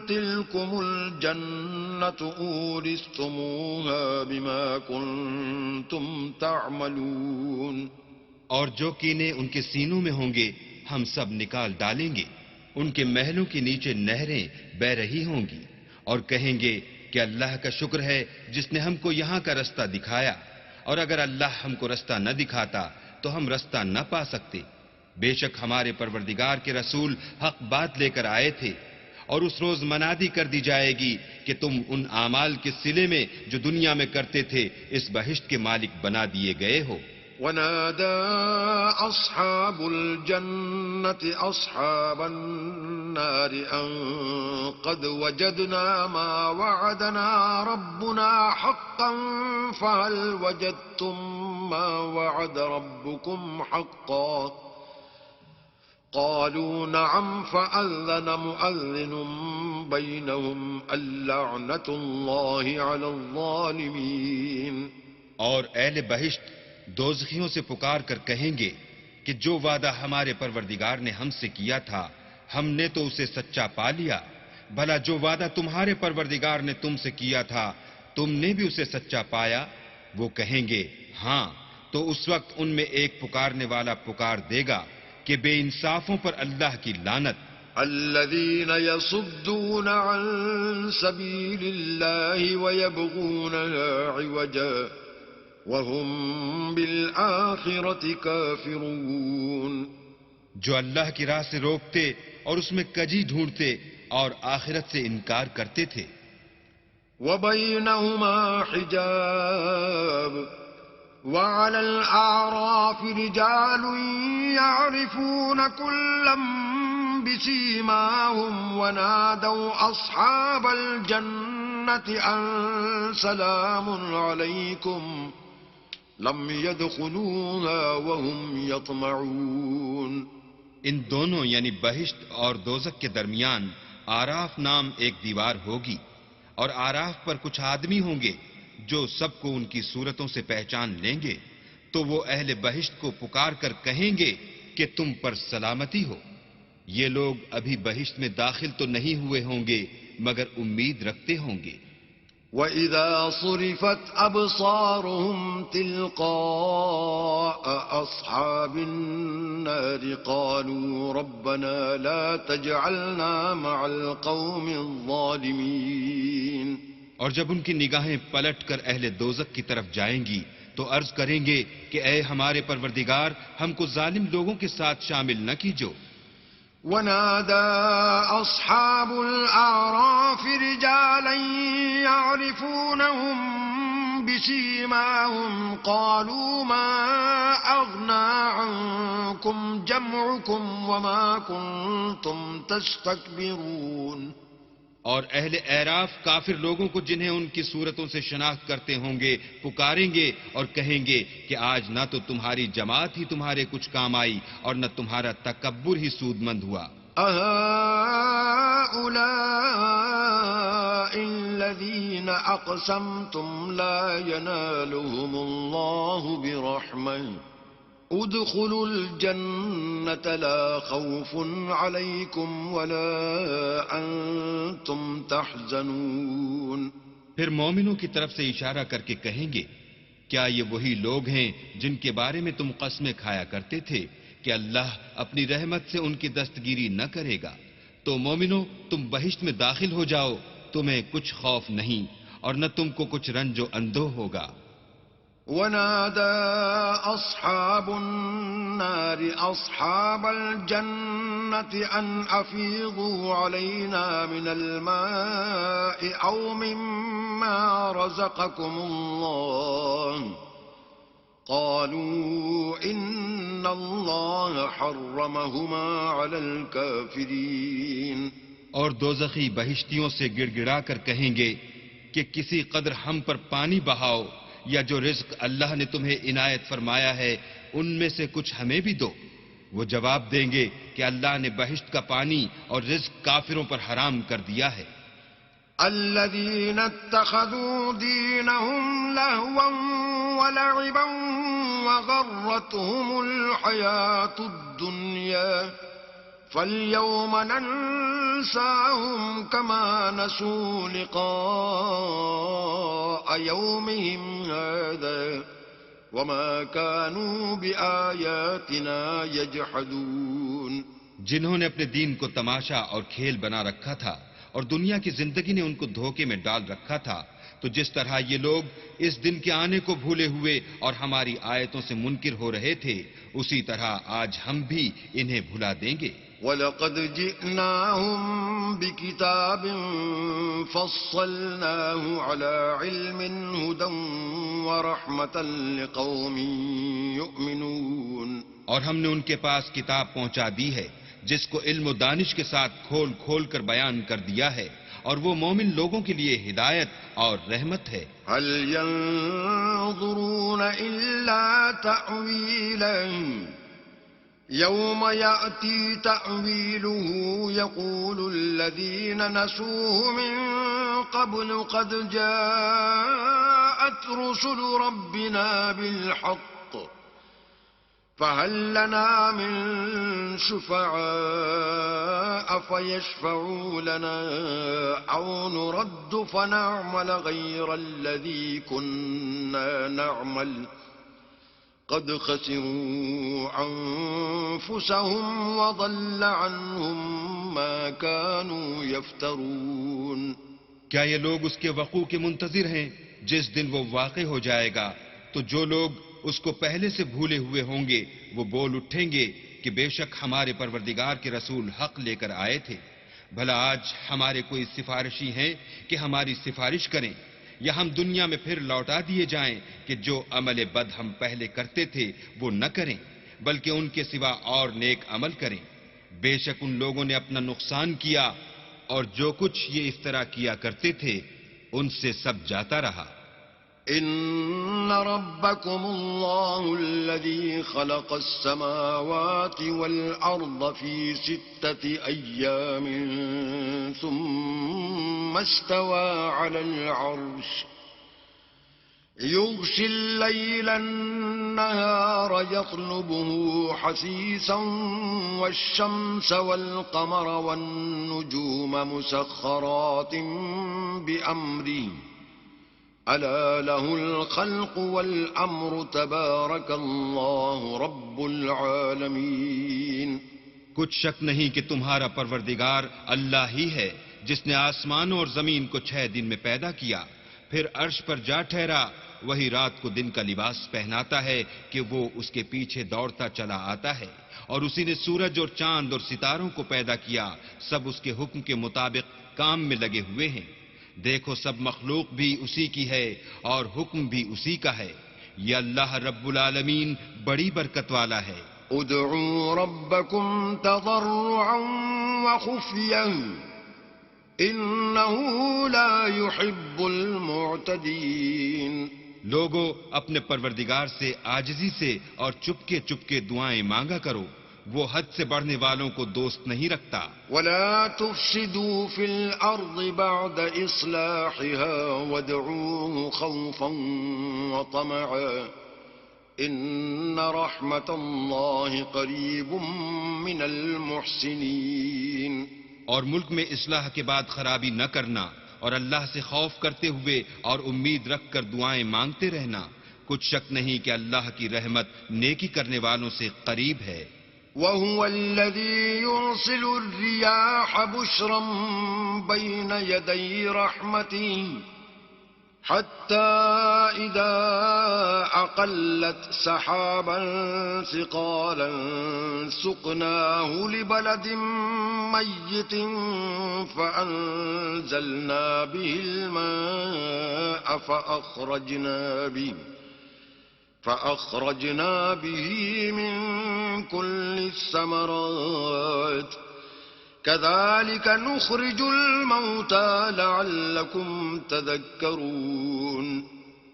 تلكم الجنة أورثتموها بما كنتم تعملون۔ اور جو کینے ان کے سینوں میں ہوں گے ہم سب نکال ڈالیں گے، ان کے محلوں کے نیچے نہریں بہ رہی ہوں گی، اور کہیں گے کہ اللہ کا شکر ہے جس نے ہم کو یہاں کا رستہ دکھایا، اور اگر اللہ ہم کو رستہ نہ دکھاتا تو ہم رستہ نہ پا سکتے۔ بے شک ہمارے پروردگار کے رسول حق بات لے کر آئے تھے، اور اس روز منادی کر دی جائے گی کہ تم ان اعمال کے صلے میں جو دنیا میں کرتے تھے اس بہشت کے مالک بنا دیے گئے ہو۔ ونادى أصحاب الجنة أصحاب النار أن قد وجدنا ما وعدنا ربنا حقا فهل وجدتم ما وعد ربكم حقا قالوا نعم فأذن مؤذن بينهم اللعنة الله على الظالمين۔ اور اہل بہشت دوزخیوں سے پکار کر کہیں گے کہ جو وعدہ ہمارے پروردگار نے ہم سے کیا تھا ہم نے تو اسے سچا پا لیا، بھلا جو وعدہ تمہارے پروردگار نے تم سے کیا تھا تم نے بھی اسے سچا پایا؟ وہ کہیں گے ہاں، تو اس وقت ان میں ایک پکارنے والا پکار دے گا کہ بے انصافوں پر اللہ کی لعنت۔ الذين يصدون عن سبيل الله ويبغونها عوجا وهم بالآخرة كافرون۔ جو اللہ کی راہ سے روکتے اور اس میں کجی ڈھونڈتے اور آخرت سے انکار کرتے تھے۔ وبينهما حجاب وعلى الأعراف رجال يعرفون كلا بسيماهم ونادوا أصحاب الجنة أن سلام عليكم لم يدخلوها وهم يطمعون۔ ان دونوں یعنی بہشت اور دوزخ کے درمیان آراف نام ایک دیوار ہوگی، اور آراف پر کچھ آدمی ہوں گے جو سب کو ان کی صورتوں سے پہچان لیں گے، تو وہ اہل بہشت کو پکار کر کہیں گے کہ تم پر سلامتی ہو۔ یہ لوگ ابھی بہشت میں داخل تو نہیں ہوئے ہوں گے مگر امید رکھتے ہوں گے۔ وَإِذَا صُرِفَتْ أَبْصَارُهُمْ تِلْقَاءَ أَصْحَابِ النَّارِ قَالُوا رَبَّنَا لَا تَجْعَلْنَا مَعَ الْقَوْمِ الظَّالِمِينَ۔ اور جب ان کی نگاہیں پلٹ کر اہل دوزخ کی طرف جائیں گی تو عرض کریں گے کہ اے ہمارے پروردگار ہم کو ظالم لوگوں کے ساتھ شامل نہ کیجو۔ ونادى أصحاب الأعراف رجالا يعرفونهم بسيماهم قالوا ما أغنى عنكم جمعكم وما كنتم تستكبرون۔ اور اہل اعراف کافر لوگوں کو جنہیں ان کی صورتوں سے شناخت کرتے ہوں گے پکاریں گے اور کہیں گے کہ آج نہ تو تمہاری جماعت ہی تمہارے کچھ کام آئی اور نہ تمہارا تکبر ہی سود مند ہوا۔ أهؤلاء الذين أقسمتم لا ينالهم الله برحمة ادخلوا الجنة لا خوف عليكم ولا أنتم تحزنون۔ پھر مومنوں کی طرف سے اشارہ کر کے کہیں گے کیا یہ وہی لوگ ہیں جن کے بارے میں تم قسمیں کھایا کرتے تھے کہ اللہ اپنی رحمت سے ان کی دستگیری نہ کرے گا؟ تو مومنوں تم بہشت میں داخل ہو جاؤ، تمہیں کچھ خوف نہیں اور نہ تم کو کچھ رنج و اندوہ ہوگا۔ ونادى أصحاب النار أصحاب الجنة أن أفيضوا علينا من الماء أو مما رزقكم الله قالوا إن الله حرمهما على الكافرين. اور دوزخی بہشتیوں سے گڑ گڑا کر کہیں گے کہ کسی قدر ہم پر پانی بہاؤ یا جو رزق اللہ نے تمہیں عنایت فرمایا ہے ان میں سے کچھ ہمیں بھی دو. وہ جواب دیں گے کہ اللہ نے بہشت کا پانی اور رزق کافروں پر حرام کر دیا ہے. الذين اتخذوا دينهم لهوا ولعبا وغرتهم الحياة الدنيا فاليوم ننساهم كما نسوا لقاء يومهم هذا وما كانوا بآياتنا يجحدون. جنہوں نے اپنے دین کو تماشا اور کھیل بنا رکھا تھا اور دنیا کی زندگی نے ان کو دھوکے میں ڈال رکھا تھا، تو جس طرح یہ لوگ اس دن کے آنے کو بھولے ہوئے اور ہماری آیتوں سے منکر ہو رہے تھے، اسی طرح آج ہم بھی انہیں بھلا دیں گے. وَلَقَدْ جِئْنَاهُمْ بِكِتَابٍ فَصَّلْنَاهُ عَلَى عِلْمٍ هُدًى وَرَحْمَةً لِقَوْمٍ يُؤْمِنُونَ. اور ہم نے ان کے پاس کتاب پہنچا دی ہے جس کو علم و دانش کے ساتھ کھول کھول کر بیان کر دیا ہے، اور وہ مومن لوگوں کے لیے ہدایت اور رحمت ہے. هل ينظرون إلا تأويله يوم يأتي تأويله يقول الذين نسوه من قبل قد جاءت رسل ربنا بالحق فهل لنا من شفعاء فيشفعوا لنا أو نرد فنعمل غير الذي كنا نعمل قد خسروا أنفسهم وضل عنهم ما كانوا يفترون. کیا یہ لوگ اس کے وقوع کے منتظر ہیں جس دن وہ واقع ہو جائے گا؟ تو جو لوگ اس کو پہلے سے بھولے ہوئے ہوں گے وہ بول اٹھیں گے کہ بے شک ہمارے پروردگار کے رسول حق لے کر آئے تھے. بھلا آج ہمارے کوئی سفارشی ہیں کہ ہماری سفارش کریں، یا ہم دنیا میں پھر لوٹا دیے جائیں کہ جو عمل بد ہم پہلے کرتے تھے وہ نہ کریں بلکہ ان کے سوا اور نیک عمل کریں. بے شک ان لوگوں نے اپنا نقصان کیا اور جو کچھ یہ افترا کیا کرتے تھے ان سے سب جاتا رہا. إن ربكم الله الذي خلق السماوات والأرض في 6 أيام ثم استوى على العرش يغشي الليل النهار يطلبه حثيثا والشمس والقمر والنجوم مسخرات بأمره ألا له الخلق والأمر تبارك الله رب العالمين. کچھ شک نہیں کہ تمہارا پروردگار اللہ ہی ہے جس نے آسمانوں اور زمین کو 6 دن میں پیدا کیا، پھر عرش پر جا ٹھہرا. وہی رات کو دن کا لباس پہناتا ہے کہ وہ اس کے پیچھے دوڑتا چلا آتا ہے، اور اسی نے سورج اور چاند اور ستاروں کو پیدا کیا، سب اس کے حکم کے مطابق کام میں لگے ہوئے ہیں. دیکھو سب مخلوق بھی اسی کی ہے اور حکم بھی اسی کا ہے. یہ اللہ رب العالمین بڑی برکت والا ہے. ادعوا ربكم تضرعا وخفيا انه لا يحب المعتدين. لوگو اپنے پروردگار سے عاجزی سے اور چپکے چپکے دعائیں مانگا کرو، وہ حد سے بڑھنے والوں کو دوست نہیں رکھتا. ولا تفسدوا في الأرض بعد إصلاحها وادعوه خوفا وطمعا إن رحمة الله قريب من المحسنين. اور ملک میں اصلاح کے بعد خرابی نہ کرنا اور اللہ سے خوف کرتے ہوئے اور امید رکھ کر دعائیں مانگتے رہنا. کچھ شک نہیں کہ اللہ کی رحمت نیکی کرنے والوں سے قریب ہے. وهو الذي يرسل الرياح بشرا بين يدي رحمته حتى إذا أقلت سحابا ثقالا سقناه لبلد ميت فأنزلنا به الماء فأخرجنا به من كل الثمرات كذلك نخرج الموتى لعلكم تذكرون.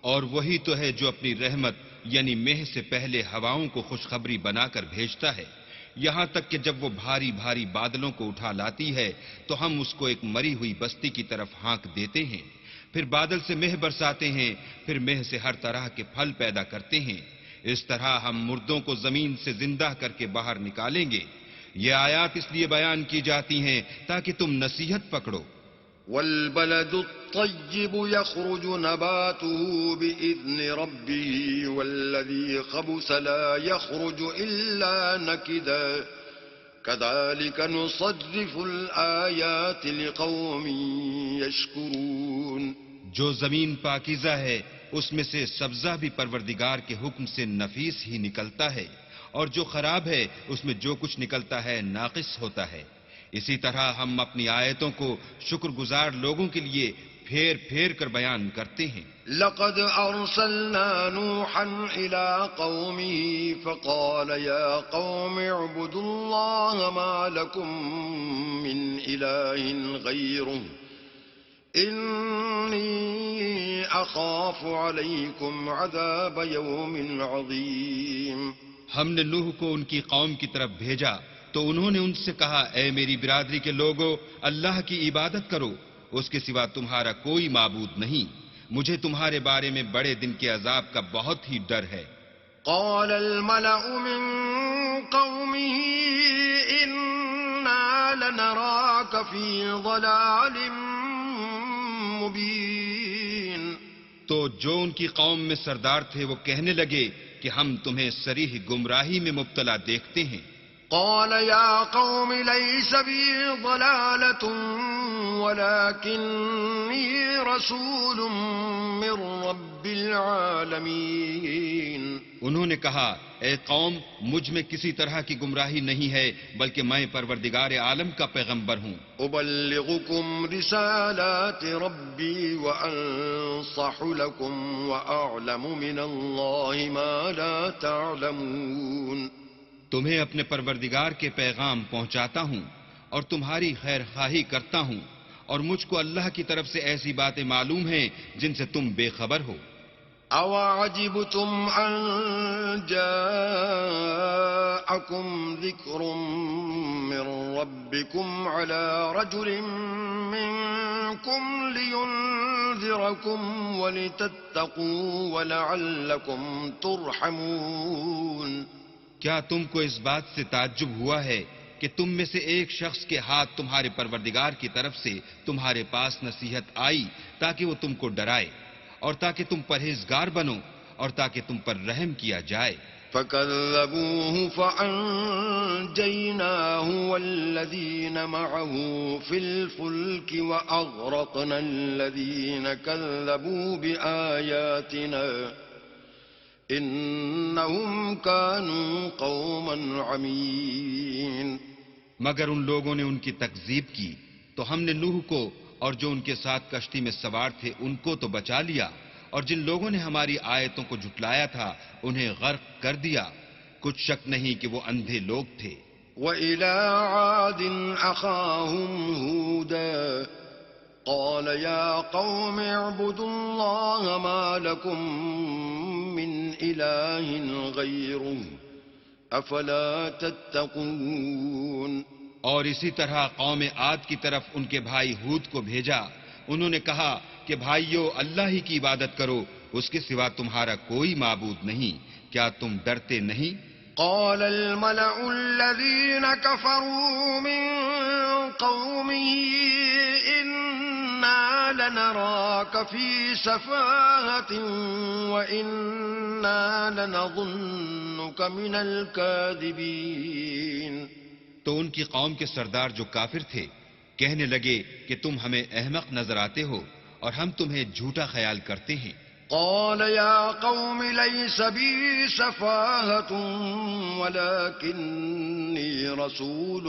اور وہی تو ہے جو اپنی رحمت یعنی مہ سے پہلے ہواؤں کو خوشخبری بنا کر بھیجتا ہے، یہاں تک کہ جب وہ بھاری بھاری بادلوں کو اٹھا لاتی ہے تو ہم اس کو ایک مری ہوئی بستی کی طرف ہانک دیتے ہیں، پھر بادل سے مہ برساتے ہیں، پھر مہ سے ہر طرح کے پھل پیدا کرتے ہیں. اس طرح ہم مردوں کو زمین سے زندہ کر کے باہر نکالیں گے. یہ آیات اس لیے بیان کی جاتی ہیں تاکہ تم نصیحت پکڑو. والبلد الطيب يخرج نباته بإذن ربه والذي خبث لا يخرج إلا نكدا كذلك نصرف الآيات لقوم يشكرون. جو زمین پاکیزہ ہے اس میں سے سبزہ بھی پروردگار کے حکم سے نفیس ہی نکلتا ہے، اور جو خراب ہے اس میں جو کچھ نکلتا ہے ناقص ہوتا ہے. اسی طرح ہم اپنی آیتوں کو شکر گزار لوگوں کے لیے پھیر پھیر کر بیان کرتے ہیں. لقد ارسلنا نوحا الى قومه فقال يا قوم اعبدوا الله ما لكم من اله غيره اني اخاف عليكم عذاب يوم عظيم. ہم نے نوح کو ان کی قوم کی طرف بھیجا تو انہوں نے ان سے کہا، اے میری برادری کے لوگو، اللہ کی عبادت کرو، اس کے سوا تمہارا کوئی معبود نہیں، مجھے تمہارے بارے میں بڑے دن کے عذاب کا بہت ہی ڈر ہے. قال الملأ من قومه إنا لنراك في ضلال مبين. تو جو ان کی قوم میں سردار تھے وہ کہنے لگے کہ ہم تمہیں صریح گمراہی میں مبتلا دیکھتے ہیں. قال يا قوم ليس بي ضلالة ولكني رسول من رب العالمين. انہوں نے کہا، اے قوم، مجھ میں کسی طرح کی گمراہی نہیں ہے بلکہ میں پروردگار عالم کا پیغمبر ہوں. أبلغكم رسالات ربي وأنصح لكم وأعلم من الله ما لا تعلمون. تمہیں اپنے پروردگار کے پیغام پہنچاتا ہوں اور تمہاری خیر خواہی کرتا ہوں، اور مجھ کو اللہ کی طرف سے ایسی باتیں معلوم ہیں جن سے تم بے خبر ہو. أَوَعَجِبْتُمْ أَن جَاءَكُمْ ذِكْرٌ مِّن رَّبِّكُمْ عَلَىٰ رَجُلٍ مِّنكُمْ لِيُنذِرَكُمْ وَلِتَتَّقُوا وَلَعَلَّكُمْ تُرْحَمُونَ. کیا تم کو اس بات سے تعجب ہوا ہے کہ تم میں سے ایک شخص کے ہاتھ تمہارے پروردگار کی طرف سے تمہارے پاس نصیحت آئی تاکہ وہ تم کو ڈرائے اور تاکہ تم پرہیزگار بنو اور تاکہ تم پر رحم کیا جائے. فَكَذَّبُوهُ فَأَنجَيْنَاهُ وَالَّذِينَ مَعَهُ فِي الْفُلْكِ وَأَغْرَقْنَا الَّذِينَ كَذَّبُوا بِآيَاتِنَا انہم کانوا قوما عمین. مگر ان لوگوں نے ان کی تکذیب کی تو ہم نے نوح کو اور جو ان کے ساتھ کشتی میں سوار تھے ان کو تو بچا لیا، اور جن لوگوں نے ہماری آیتوں کو جھٹلایا تھا انہیں غرق کر دیا. کچھ شک نہیں کہ وہ اندھے لوگ تھے. وَإِلَىٰ عَادٍ أَخَاهُمْ هُودًا قال يا قوم اعبدوا الله ما لكم من إله غيره أفلا تتقون. اور اسی طرح قوم عاد کی طرف ان کے بھائی ہود کو بھیجا. انہوں نے کہا کہ بھائیو، اللہ ہی کی عبادت کرو، اس کے سوا تمہارا کوئی معبود نہیں، کیا تم ڈرتے نہیں؟ قال الملأ الذين كفروا من قومه إنا لنراك في سفاهة وإنا لنظنك من الكاذبين. تو ان کی قوم کے سردار جو کافر تھے کہنے لگے کہ تم ہمیں احمق نظر آتے ہو اور ہم تمہیں جھوٹا خیال کرتے ہیں۔ قال يا قوم ليس بي سفاهة ولكني رسول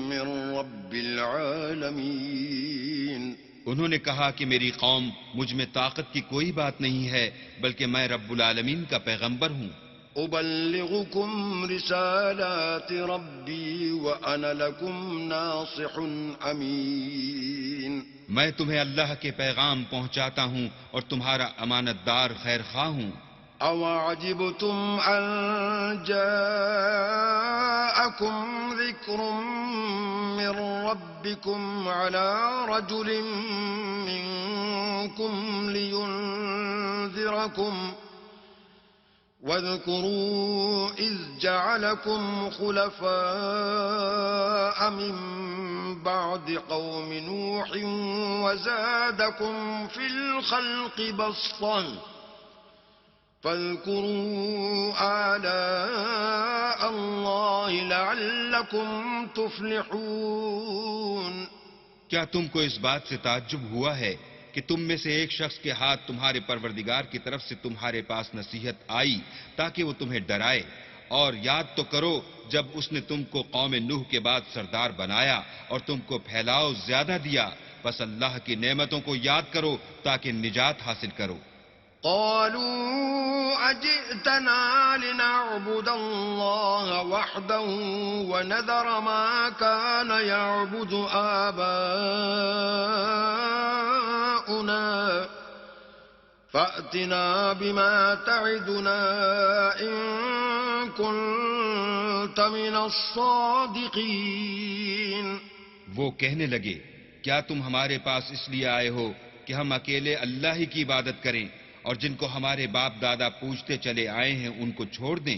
من رب العالمين۔ انہوں نے کہا کہ میری قوم مجھ میں طاقت کی کوئی بات نہیں ہے، بلکہ میں رب العالمین کا پیغمبر ہوں۔ أبلغكم رسالات ربي وأنا لكم ناصح أمين۔ میں تمہیں اللہ کے پیغام پہنچاتا ہوں اور تمہارا امانت دار خیر خواہ ہوں۔ أَوَعَجِبْتُمْ أَن جَاءَكُمْ ذِكْرٌ مِّن رَّبِّكُمْ عَلَىٰ رَجُلٍ مِّنكُمْ لِيُنذِرَكُمْ واذكروا إذ جعلكم خلفاء من بعد قوم نوح وزادكم في الخلق بسطة فاذكروا آلاء الله لعلكم تفلحون۔ کیا تم کو اس بات سے تعجب ہوا ہے کہ تم میں سے ایک شخص کے ہاتھ تمہارے پروردگار کی طرف سے تمہارے پاس نصیحت آئی تاکہ وہ تمہیں ڈرائے؟ اور یاد تو کرو جب اس نے تم کو قوم نوح کے بعد سردار بنایا اور تم کو پھیلاؤ زیادہ دیا، بس اللہ کی نعمتوں کو یاد کرو تاکہ نجات حاصل کرو۔ قالوا أجئتنا لنعبد الله وحده ونذر ما كان يعبد آباؤنا فأتنا بما تعدنا إن كنت من الصادقين۔ وہ کہنے لگے کیا تم ہمارے پاس اس لیے آئے ہو کہ ہم اکیلے اللہ ہی کی عبادت کریں اور جن کو ہمارے باپ دادا پوجتے چلے آئے ہیں ان کو چھوڑ دیں؟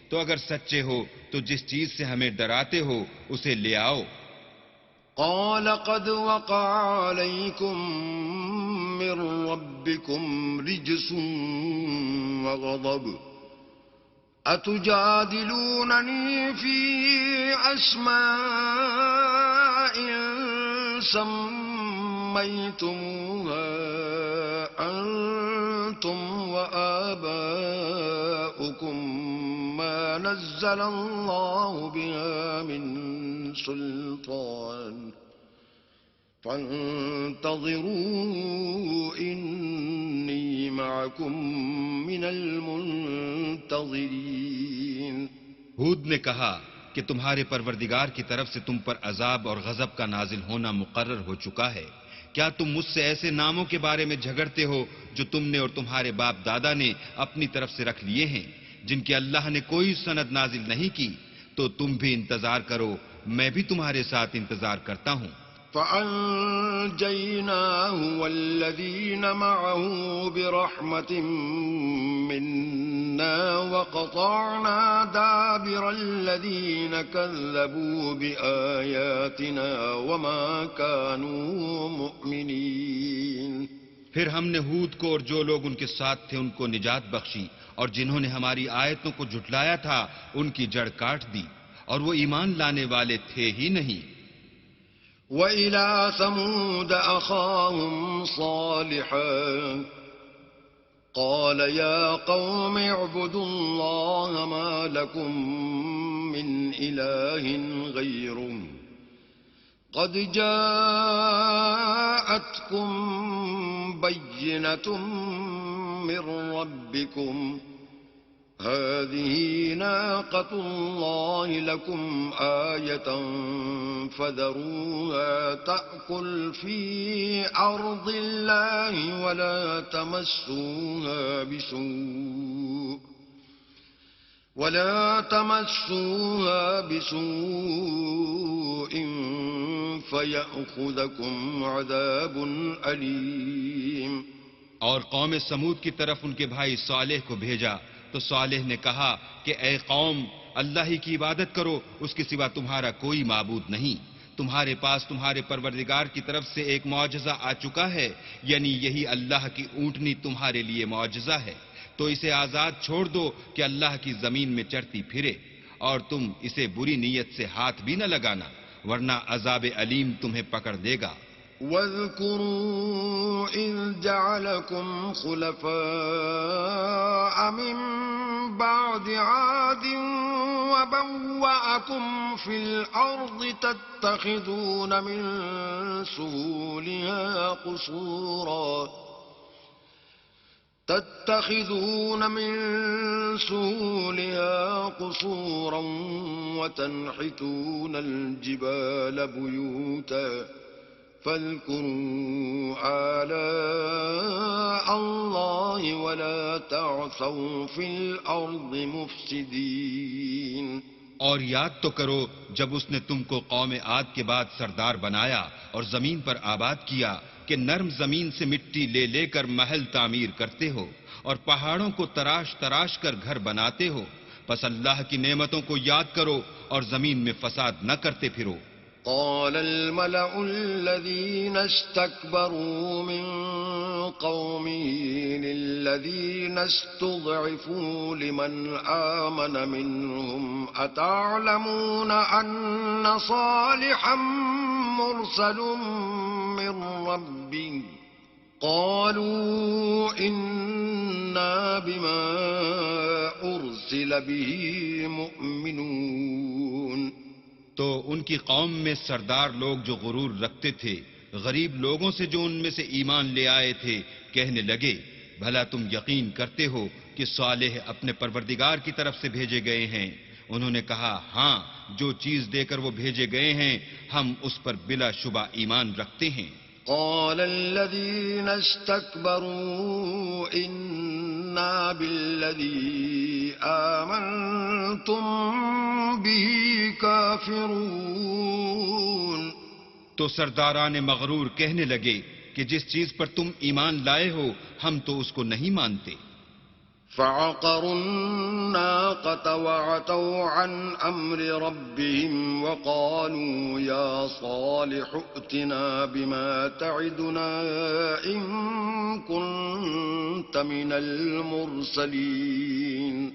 تو اگر سچے ہو تو جس چیز سے ہمیں ڈراتے ہو اسے لے آؤ۔ قال قد وقع عليكم من ربكم رجس وغضب أتجادلونني في أسماء سميتموها أنتم وآباؤكم ما نزل الله بها من سلطان فانتظروا إني معكم من المنتظرين۔ ہود نے کہا کہ تمہارے پروردگار کی طرف سے تم پر عذاب اور غضب کا نازل ہونا مقرر ہو چکا ہے۔ کیا تم مجھ سے ایسے ناموں کے بارے میں جھگڑتے ہو جو تم نے اور تمہارے باپ دادا نے اپنی طرف سے رکھ لیے ہیں، جن کی اللہ نے کوئی سند نازل نہیں کی؟ تو تم بھی انتظار کرو، میں بھی تمہارے ساتھ انتظار کرتا ہوں۔ فَأَنجَيْنَاهُ وَالَّذِينَ مَعَهُ بِرَحْمَةٍ مِّنَّا وَقَطَعْنَا دَابِرَ الَّذِينَ كَذَّبُوا بِآيَاتِنَا وَمَا كَانُوا مُؤْمِنِينَ۔ پھر ہم نے ہود کو اور جو لوگ ان کے ساتھ تھے ان کو نجات بخشی، اور جنہوں نے ہماری آیتوں کو جھٹلایا تھا ان کی جڑ کاٹ دی، اور وہ ایمان لانے والے تھے ہی نہیں۔ وَإِلَىٰ ثَمُودَ أَخَاهُمْ صَالِحًا قَالَ يَا قَوْمِ اعْبُدُوا اللَّهَ مَا لَكُم مِّنْ إِلَٰهٍ غَيْرُهُ قَدْ جَاءَتْكُم بَيِّنَةٌ مِّن رَّبِّكُمْ هذه ناقة الله لكم آية فذروها تأكل في أرض الله ولا تمسوها بسوء فيأخذكم عذاب أليم۔ اور قوم سمود کی طرف ان کے بھائی صالح کو بھیجا تو صالح نے کہا کہ اے قوم، اللہ ہی کی عبادت کرو، اس کے سوا تمہارا کوئی معبود نہیں۔ تمہارے پاس تمہارے پروردگار کی طرف سے ایک معجزہ آ چکا ہے، یعنی یہی اللہ کی اونٹنی تمہارے لیے معجزہ ہے، تو اسے آزاد چھوڑ دو کہ اللہ کی زمین میں چرتی پھرے، اور تم اسے بری نیت سے ہاتھ بھی نہ لگانا ورنہ عذاب علیم تمہیں پکڑ لے گا۔ وَاذْكُرُوا إِذْ جعلكم خلفاء من بعد عاد وبوأكم في الأرض تتخذون من سهولها قصورا وتنحتون الجبال بيوتا فاذكروا آلاء الله ولا تعثوا في الأرض مفسدين. اور یاد تو کرو جب اس نے تم کو قوم عاد کے بعد سردار بنایا اور زمین پر آباد کیا کہ نرم زمین سے مٹی لے لے کر محل تعمیر کرتے ہو اور پہاڑوں کو تراش تراش کر گھر بناتے ہو. پس اللہ کی نعمتوں کو یاد کرو اور زمین میں فساد نہ کرتے پھرو. قال الملأ الذين استكبروا من قومه للذين استضعفوا لمن آمن منهم أتعلمون أن صالحا مرسل من ربه قالوا إنا بما أرسل به مؤمنون. تو ان کی قوم میں سردار لوگ جو غرور رکھتے تھے غریب لوگوں سے جو ان میں سے ایمان لے آئے تھے کہنے لگے بھلا تم یقین کرتے ہو کہ صالح اپنے پروردگار کی طرف سے بھیجے گئے ہیں. انہوں نے کہا ہاں جو چیز دے کر وہ بھیجے گئے ہیں ہم اس پر بلا شبہ ایمان رکھتے ہیں. قال الذين استكبروا إنا بالذي آمنتم به كافرون. تو سرداران مغرور کہنے لگے کہ جس چیز پر تم ایمان لائے ہو ہم تو اس کو نہیں مانتے. فعقروا الناقة وعتوا عن أمر ربهم وقالوا يا صالح ائتنا بما تعدنا إن كنت من المرسلين.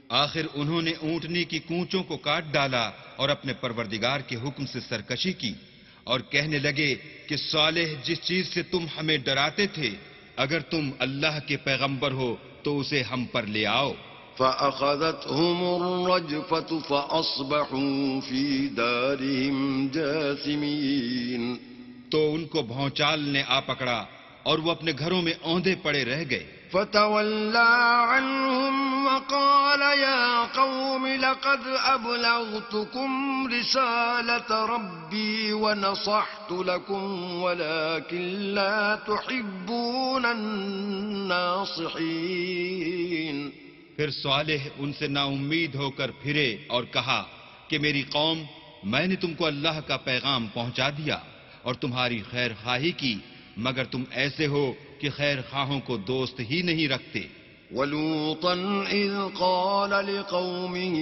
آخر انہوں نے اونٹنی کی کونچوں کو کاٹ ڈالا اور اپنے پروردگار کے حکم سے سرکشی کی اور کہنے لگے کہ صالح جس چیز سے تم ہمیں ڈراتے تھے اگر تم اللہ کے پیغمبر ہو تو اسے ہم پر لے آؤ. فأخذتهم الرجفة فأصبحوا في دارهم جاثمين. تو ان کو بھونچال نے آ پکڑا اور وہ اپنے گھروں میں اوندے پڑے رہ گئے. فتولى عنهم وقال يا قوم لقد أبلغتكم رسالة ربي ونصحت لكم ولكن لا تحبون الناصحين. پھر صالح ان سے نا امید ہو کر پھرے اور کہا کہ میری قوم میں نے تم کو اللہ کا پیغام پہنچا دیا اور تمہاری خیر خواہی کی مگر تم ایسے ہو کہ خیر خواہوں کو دوست ہی نہیں رکھتے. وَلُوطًا إِذْ قَالَ لِقَوْمِهِ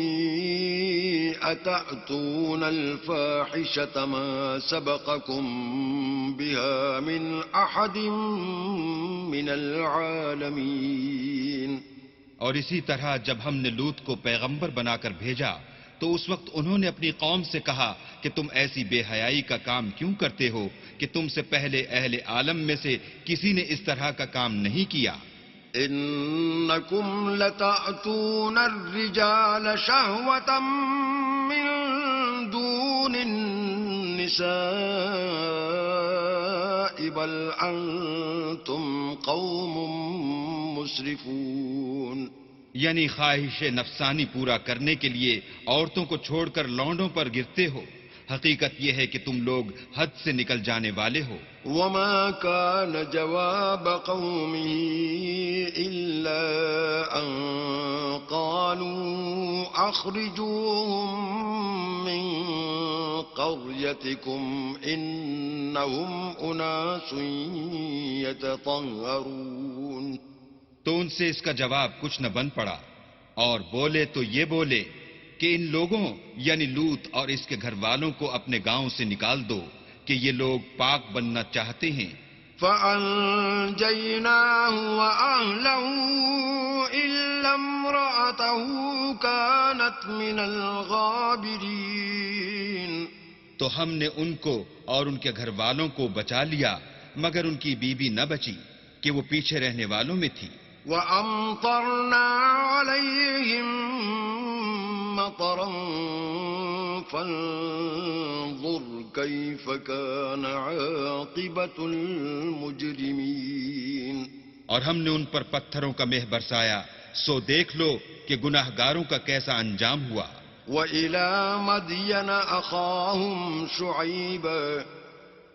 أَتَأْتُونَ الْفَاحِشَةَ مَا سَبَقَكُمْ بِهَا مِنْ أَحَدٍ مِنَ الْعَالَمِينَ. اور اسی طرح جب ہم نے لوط کو پیغمبر بنا کر بھیجا تو اس وقت انہوں نے اپنی قوم سے کہا کہ تم ایسی بے حیائی کا کام کیوں کرتے ہو کہ تم سے پہلے اہل عالم میں سے کسی نے اس طرح کا کام نہیں کیا. انکم لتأتون الرجال شہوة من دون النساء بل انتم قوم مسرفون. یعنی خواہش نفسانی پورا کرنے کے لیے عورتوں کو چھوڑ کر لونڈوں پر گرتے ہو. حقیقت یہ ہے کہ تم لوگ حد سے نکل جانے والے ہو. وما كان جواب قومه إلا أن قالوا أخرجوهم من قريتكم إنهم أناس يتطهرون. تو ان سے اس کا جواب کچھ نہ بن پڑا اور بولے تو یہ بولے کہ ان لوگوں یعنی لوط اور اس کے گھر والوں کو اپنے گاؤں سے نکال دو کہ یہ لوگ پاک بننا چاہتے ہیں. فَأَنْجَيْنَاهُ وَأَهْلَهُ إِلَّا امْرَأَتَهُ كَانَتْ مِنَ الْغَابِرِينَ. تو ہم نے ان کو اور ان کے گھر والوں کو بچا لیا مگر ان کی بیوی نہ بچی کہ وہ پیچھے رہنے والوں میں تھی. وَأَمْطَرْنَا عَلَيْهِمْ مَطَرًا فَانظُرْ كَيْفَ كَانَ عَاقِبَةُ الْمُجْرِمِينَ. اور ہم نے ان پر پتھروں کا مہ برسایا، سو دیکھ لو کہ گناہگاروں کا کیسا انجام ہوا. وَإِلَى مَدْيَنَ أَخَاهُمْ شُعَيْبًا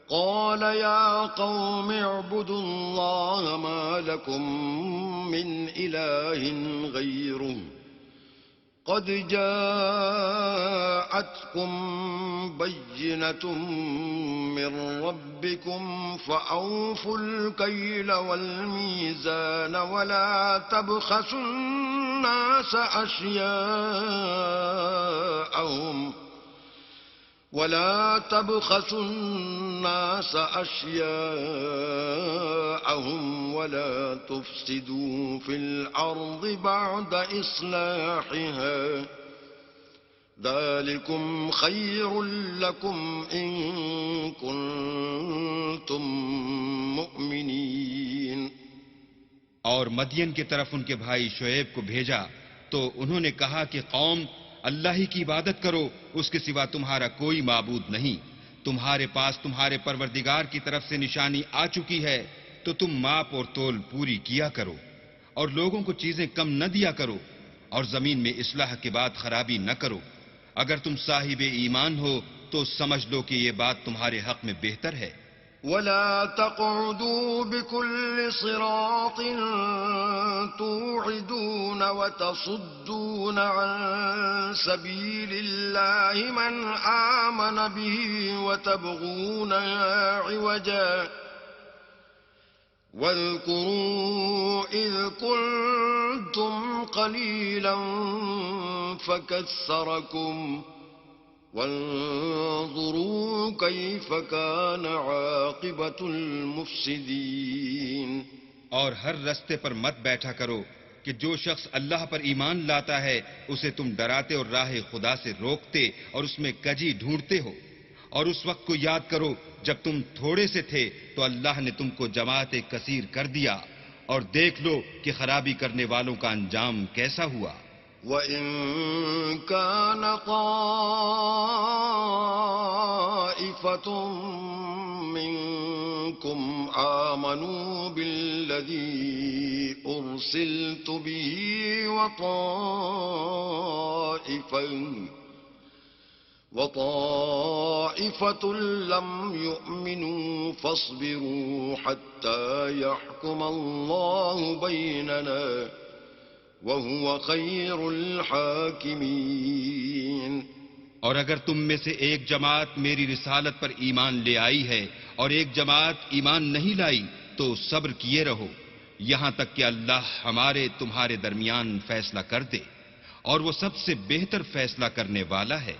قَالَ يَا قَوْمِ اعْبُدُوا اللَّهَ مَا لَكُمْ مِنْ إِلَٰهٍ غَيْرُهُ قَدْ جَاءَتْكُمْ بَيِّنَةٌ مِّن رَّبِّكُمْ فَأَوْفُوا الْكَيْلَ وَالْمِيزَانَ ولا تبخسوا الناس أشياءهم ولا تفسدوا في الأرض بعد إصلاحها ذلكم خير لكم إن كنتم مؤمنين. اور مدین کی طرف ان کے بھائی شعیب کو بھیجا تو انہوں نے کہا کہ قوم، اللہ ہی کی عبادت کرو، اس کے سوا تمہارا کوئی معبود نہیں. تمہارے پاس تمہارے پروردگار کی طرف سے نشانی آ چکی ہے تو تم ماپ اور تول پوری کیا کرو اور لوگوں کو چیزیں کم نہ دیا کرو اور زمین میں اصلاح کے بعد خرابی نہ کرو. اگر تم صاحب ایمان ہو تو سمجھ لو کہ یہ بات تمہارے حق میں بہتر ہے. ولا تقعدوا بكل صراط توعدون وتصدون عن سبيل الله من آمن به وتبغونها عوجا واذكروا إذ كنتم قليلا فكثركم وانظروا كيف كان عاقبة المفسدين. اور ہر رستے پر مت بیٹھا کرو کہ جو شخص اللہ پر ایمان لاتا ہے اسے تم ڈراتے اور راہ خدا سے روکتے اور اس میں کجی ڈھونڈتے ہو. اور اس وقت کو یاد کرو جب تم تھوڑے سے تھے تو اللہ نے تم کو جماعت کثیر کر دیا، اور دیکھ لو کہ خرابی کرنے والوں کا انجام کیسا ہوا. وَإِن كَانَ طَائِفَةٌ مِّنكُمْ آمَنُوا بِالَّذِي أُرْسِلْتُ بِهِ وَطَائِفَةٌ لَّمْ يُؤْمِنُوا فَاصْبِرُوا حَتَّى يَحْكُمَ اللَّهُ بَيْنَنَا وَهُوَ خَيْرُ الْحَاكِمِينَ. اور اگر تم میں سے ایک جماعت میری رسالت پر ایمان لے آئی ہے اور ایک جماعت ایمان نہیں لائی تو صبر کیے رہو یہاں تک کہ اللہ ہمارے تمہارے درمیان فیصلہ کر دے، اور وہ سب سے بہتر فیصلہ کرنے والا ہے.